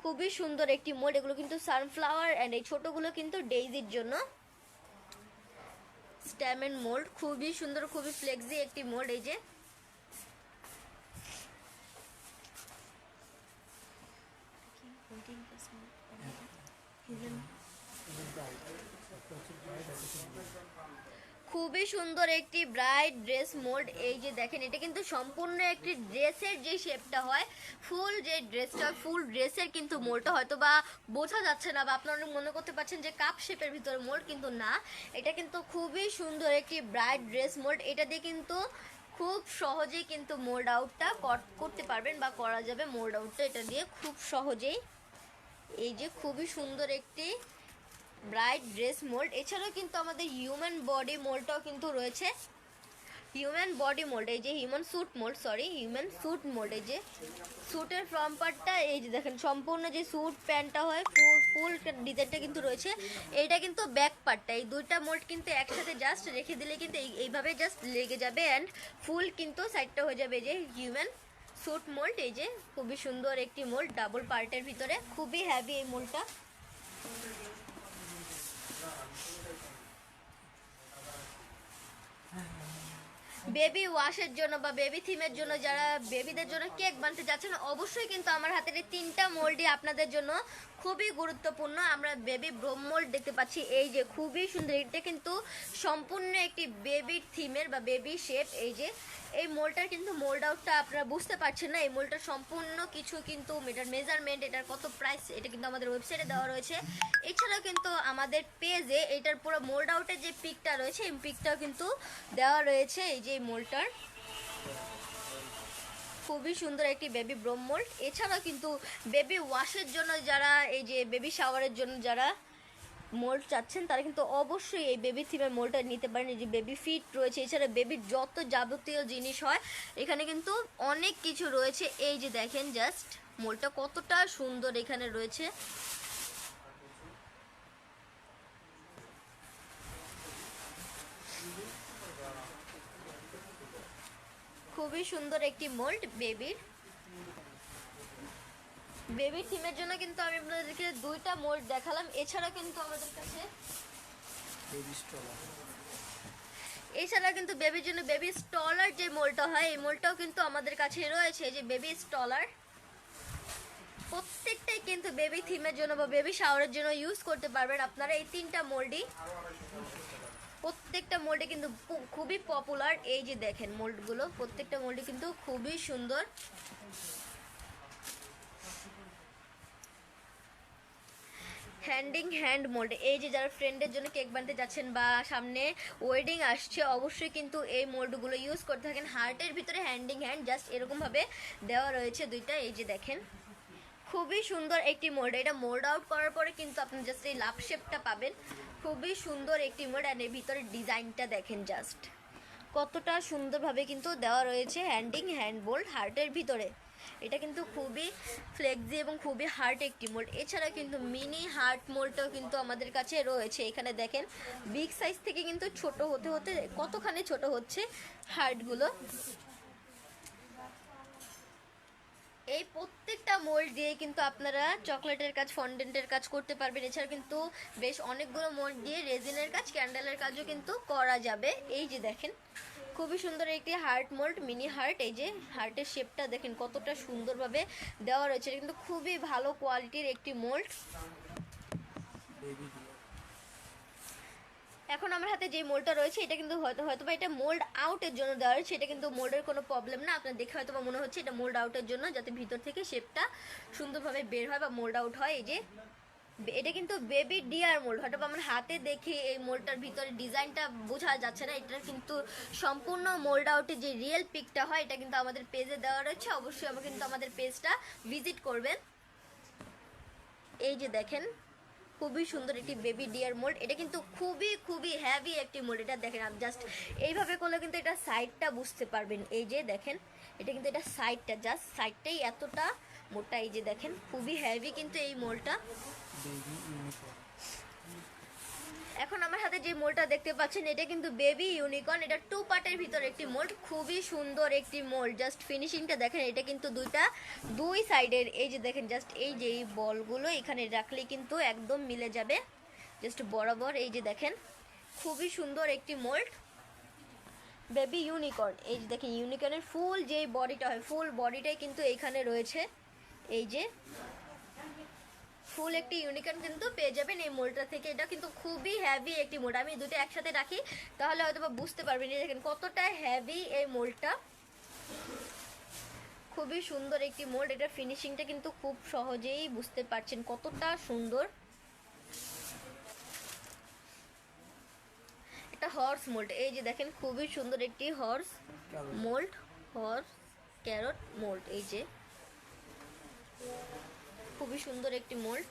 খুবই সুন্দর একটি মোল্ড। এগুলো কিন্তু সানফ্লাওয়ার অ্যান্ড এই ছোটোগুলো কিন্তু ডেইজির জন্য। স্ট্যামেন মোল্ড খুবই সুন্দর, খুবই ফ্লেক্সি একটি মোল্ড। এই যে খুবই সুন্দর একটি ব্রাইট ড্রেস মোল্ড। এই যে দেখেন এটা কিন্তু সম্পূর্ণ একটি ড্রেসের যে শেপটা হয়, ফুল যে ড্রেসটা, ফুল ড্রেসের কিন্তু মোল্ডটা হয়তো বা বোঝা যাচ্ছে না বা আপনারা মনে করতে পারছেন যে কাপ শেপের ভিতরে মোল্ড, কিন্তু না, এটা কিন্তু খুবই সুন্দর একটি ব্রাইট ড্রেস মোল্ড। এটা দিয়ে কিন্তু খুব সহজেই কিন্তু মোল্ড আউটটা করতে পারবেন বা করা যাবে মোল্ড আউটটা এটা দিয়ে খুব সহজেই। এই যে খুবই সুন্দর একটি ব্রাইট ড্রেস মোল্ড। এছাড়াও কিন্তু আমাদের হিউম্যান বডি মোল্ডটাও কিন্তু রয়েছে, হিউম্যান বডি মোল্ড। এই যে human suit mould, sorry human suit mould. এই যে স্যুটের ফ্রন্ট পার্টটা এই যে দেখেন সম্পূর্ণ যে স্যুট প্যান্টটা হয় ফুল ডিজাইনটা কিন্তু রয়েছে। এইটা কিন্তু ব্যাক পার্টটা, এই দুইটা মোল্ড কিন্তু একসাথে জাস্ট রেখে দিলে কিন্তু এইভাবে জাস্ট লেগে যাবে অ্যান্ড ফুল কিন্তু সাইডটা হয়ে যাবে যে হিউম্যান স্যুট মোল্ড, এই যে খুবই সুন্দর একটি মোল্ড, ডাবল পার্টের ভিতরে, খুবই হেভি এই মোল্ডটা। বেবি ওয়াশের জন্য বা বেবি থিমের জন্য, যারা বেবিদের জন্য কেক বানাতে যাচ্ছেন, অবশ্যই কিন্তু আমার হাতের এই 3টা মোল্ডই আপনাদের জন্য খুবই গুরুত্বপূর্ণ। আমরা বেবি ব্রোম মোল্ড দেখতে পাচ্ছি, এই যে খুবই সুন্দর, এটা কিন্তু সম্পূর্ণ একটি বেবি থিমের বা বেবি শেপ। এই যে এই মোল্ডটার কিন্তু মোল্ড আউটটা আপনারা বুঝতে পারছেন না, এই মোল্ডটার সম্পূর্ণ কিছু কিন্তু এটার মেজারমেন্ট, এটার কত প্রাইস, এটা কিন্তু আমাদের ওয়েবসাইটে দেওয়া রয়েছে। এছাড়াও কিন্তু আমাদের পেজে এটার পুরো মোল্ড আউটের যে পিকটা রয়েছে, এই পিকটাও কিন্তু দেওয়া রয়েছে। এই যে মোল্ডটার খুবই সুন্দর একটি বেবি ব্রোম মোল্ড। এছাড়াও কিন্তু বেবি ওয়াশের জন্য, যারা এই যে বেবি শাওয়ারের জন্য যারা মোল্ড চাচ্ছেন, তারা কিন্তু অবশ্যই এই বেবি থিমের মোল্ডটা নিতে পারেন। এই যে বেবি ফিট রয়েছে, এছাড়া বেবির যত যাবতীয় জিনিস হয় এখানে কিন্তু অনেক কিছু রয়েছে। এই যে দেখেন জাস্ট মোল্ডটা কতটা সুন্দর এখানে রয়েছে। খুবই সুন্দর একটি মোল্ড বেবির থিমের জন্য কিন্তু আমি আপনাদেরকে 2টা মোল্ড দেখালাম। এছাড়া কিন্তু আমাদের কাছে বেবির জন্য বেবি স্টলার যে মোল্ডটা হয়, এই মোল্ডটাও কিন্তু আমাদের কাছে রয়েছে। যে বেবি স্টলার প্রত্যেকটাই কিন্তু বেবি থিমের জন্য বা বেবি শাওয়ারের জন্য ইউজ করতে পারবেন আপনারা। এই 3টা মোল্ডই, প্রত্যেকটা মোল্ডে কিন্তু খুবই পপুলার। এই যে দেখেন মোল্ডগুলো, প্রত্যেকটা মোল্ডে কিন্তু খুবই সুন্দর। হ্যান্ড মোল্ড, এই যে যারা ফ্রেন্ডের জন্য কেক বানাতে যাচ্ছেন বা সামনে ওয়েডিং আসছে, অবশ্যই কিন্তু এই মোল্ডগুলো ইউজ করতে থাকেন। হার্টের ভিতরে হ্যান্ড জাস্ট এরকমভাবে দেওয়া রয়েছে 2টা। এই যে দেখেন খুবই সুন্দর একটি মোল্ড। এটা মোল্ড আউট করার পরে কিন্তু আপনি জাস্ট এই লাভ শেপটা পাবেন। খুবই সুন্দর একটি মোল্ড, আর এর ভিতরে ডিজাইনটা দেখেন জাস্ট কতটা সুন্দরভাবে কিন্তু দেওয়া রয়েছে। হ্যান্ড মোল্ড হার্টের ভিতরে, এটা কিন্তু খুবই ফ্লেক্সি এবং খুবই হার্ট একটি মোল্ড। এছাড়া কিন্তু মিনি হার্ট মোল্ডটাও কিন্তু আমাদের কাছে রয়েছে। এখানে দেখেন বিগ সাইজ থেকে কিন্তু ছোট হতে হতে কতখানি ছোট হচ্ছে হার্টগুলো। এই প্রত্যেকটা মোল্ড দিয়ে কিন্তু আপনারা চকলেটের কাজ, ফন্ডেন্টের কাজ করতে পারবেন। এছাড়া কিন্তু বেশ অনেকগুলো মোল্ড দিয়ে রেজিনের কাজ, ক্যান্ডেলের কাজও কিন্তু করা যাবে। এই যে দেখেন খুবই সুন্দর একটি হার্ট মোল্ড, মিনি হার্ট। এই যে হার্টের শেপটা দেখেন কতটা সুন্দরভাবে দেওয়া রয়েছে, এটা কিন্তু খুবই ভালো কোয়ালিটির একটি মোল্ড। এখন আমার হাতে যে মোল্ডটা রয়েছে, এটা কিন্তু হয়তো বা এটা মোল্ড আউটের জন্য দেওয়া রয়েছে। এটা কিন্তু মোল্ডের কোনো প্রবলেম না, আপনার দেখে হয়তো বা মনে হচ্ছে এটা মোল্ড আউটের জন্য, যাতে ভিতর থেকে শেপটা সুন্দরভাবে বের হয় বা মোল্ড আউট হয়। এই যে এটা কিন্তু বেবি ডিয়ার মোল্ড, হয়তো আমার হাতে দেখে এই মোল্ডটার ভিতরে ডিজাইনটা বোঝা যাচ্ছে না। এটা কিন্তু সম্পূর্ণ মোল্ড আউটের যে রিয়েল পিকটা হয়, এটা কিন্তু আমাদের পেজে দেওয়া রয়েছে। অবশ্যই আমরা কিন্তু আমাদের পেজটা ভিজিট করবেন। এই যে দেখেন খুবই সুন্দর একটি বেবি ডিয়ার মোল্ড, এটা কিন্তু খুবই হেভি একটি মোল্ড। এটা দেখেন আপনি জাস্ট এইভাবে করলে কিন্তু এটা সাইডটা বুঝতে পারবেন। এই যে দেখেন এটা কিন্তু এটা সাইডটা, জাস্ট সাইডটাই এতটা মোটা। এই যে দেখেন খুবই হেভি কিন্তু এই মোল্ডটা। এখন আমার হাতে যে মোল্ডটা দেখতে পাচ্ছেন, এটা কিন্তু বেবি ইউনিকর্ন। এটা 2 পার্টের ভিতর একটি মোল্ড, খুবই সুন্দর একটি মোল্ড। জাস্ট ফিনিশিংটা দেখেন, এটা কিন্তু দুই সাইডের। এই যে দেখেন জাস্ট এই যে এই বলগুলো এখানে রাখলে কিন্তু একদম মিলে যাবে জাস্ট বরাবর। এই যে দেখেন খুবই সুন্দর একটি মোল্ড বেবি ইউনিকর্ন। এই যে দেখেন ইউনিকর্নের ফুল যে বডিটা হয়, ফুল বডিটাই কিন্তু এইখানে রয়েছে। এই যে ফুল একটি ইউনিকর্ন কিন্তু পেয়ে যাবেন এই মোল্ডটা থেকে। এটা কিন্তু খুবই হেভি একটি মোল্ড, আমি দুটো একসাথে রাখি তাহলে হয়তো বা বুঝতে পারবেন। দেখেন কতটা হেভি এই মোল্ডটা, খুবই সুন্দর একটি মোল্ড। এটা ফিনিশিংটা কিন্তু খুব সহজেই বুঝতে পারছেন কতটা সুন্দর। এটা হর্স মোল্ড, এই যে দেখেন খুবই সুন্দর একটি horse mould, horse carrot mould. এই যে খুবই সুন্দর একটি মোল্ড,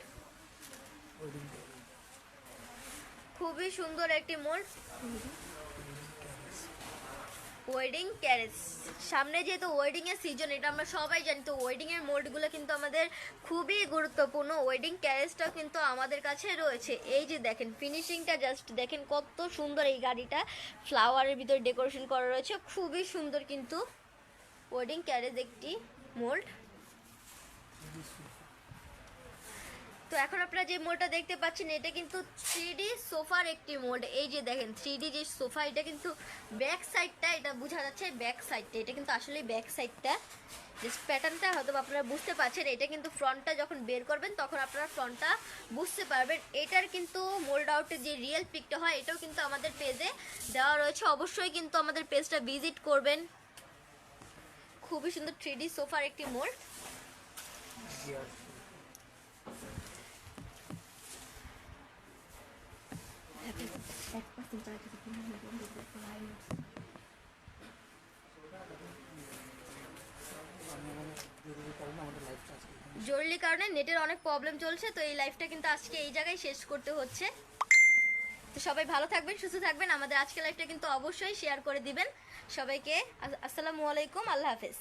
খুবই সুন্দর একটি মোল্ড। ওয়েডিং ক্যারেজ, সামনে যেহেতু ওয়েডিং এর সিজন, এটা আমরা সবাই জানি, তো ওয়েডিং এর মোল্ডগুলো কিন্তু আমাদের খুবই গুরুত্বপূর্ণ। ওয়েডিং ক্যারেজটা কিন্তু আমাদের কাছে রয়েছে। এই যে দেখেন ফিনিশিংটা জাস্ট দেখেন কত সুন্দর। এই গাড়িটা ফ্লাওয়ারের ভিতরে ডেকোরেশন করা রয়েছে, খুবই সুন্দর কিন্তু ওয়েডিং ক্যারেজ একটি মোল্ড। তো এখন আপনারা যে মোল্ডটা দেখতে পাচ্ছেন এটা কিন্তু 3D সোফার একটি মোল্ড। এই যে দেখেন 3D যে সোফা, এটা কিন্তু ব্যাক সাইডটা, এটা বোঝা যাচ্ছে ব্যাক সাইডটা, এটা কিন্তু আসলে ব্যাক সাইডটা জাস্ট প্যাটার্নটা হয়তো আপনারা বুঝতে পারছেন। এটা কিন্তু ফ্রন্টটা যখন বের করবেন তখন আপনারা ফ্রন্টটা বুঝতে পারবেন। এটার কিন্তু মোল্ড আউটের যে রিয়েল পিকটা হয় এটাও কিন্তু আমাদের পেজে দেওয়া রয়েছে, অবশ্যই কিন্তু আমাদের পেজটা ভিজিট করবেন। খুবই সুন্দর 3D সোফার একটি মোল্ড। জরুরি কারণে নেটের অনেক প্রবলেম চলছে, তো এই লাইভটা কিন্তু আজকে এই জায়গায় শেষ করতে হচ্ছে। তো সবাই ভালো থাকবেন, সুস্থ থাকবেন। আমাদের আজকের লাইভটা কিন্তু অবশ্যই শেয়ার করে দিবেন সবাইকে। আসসালামু আলাইকুম, আল্লাহ হাফেজ।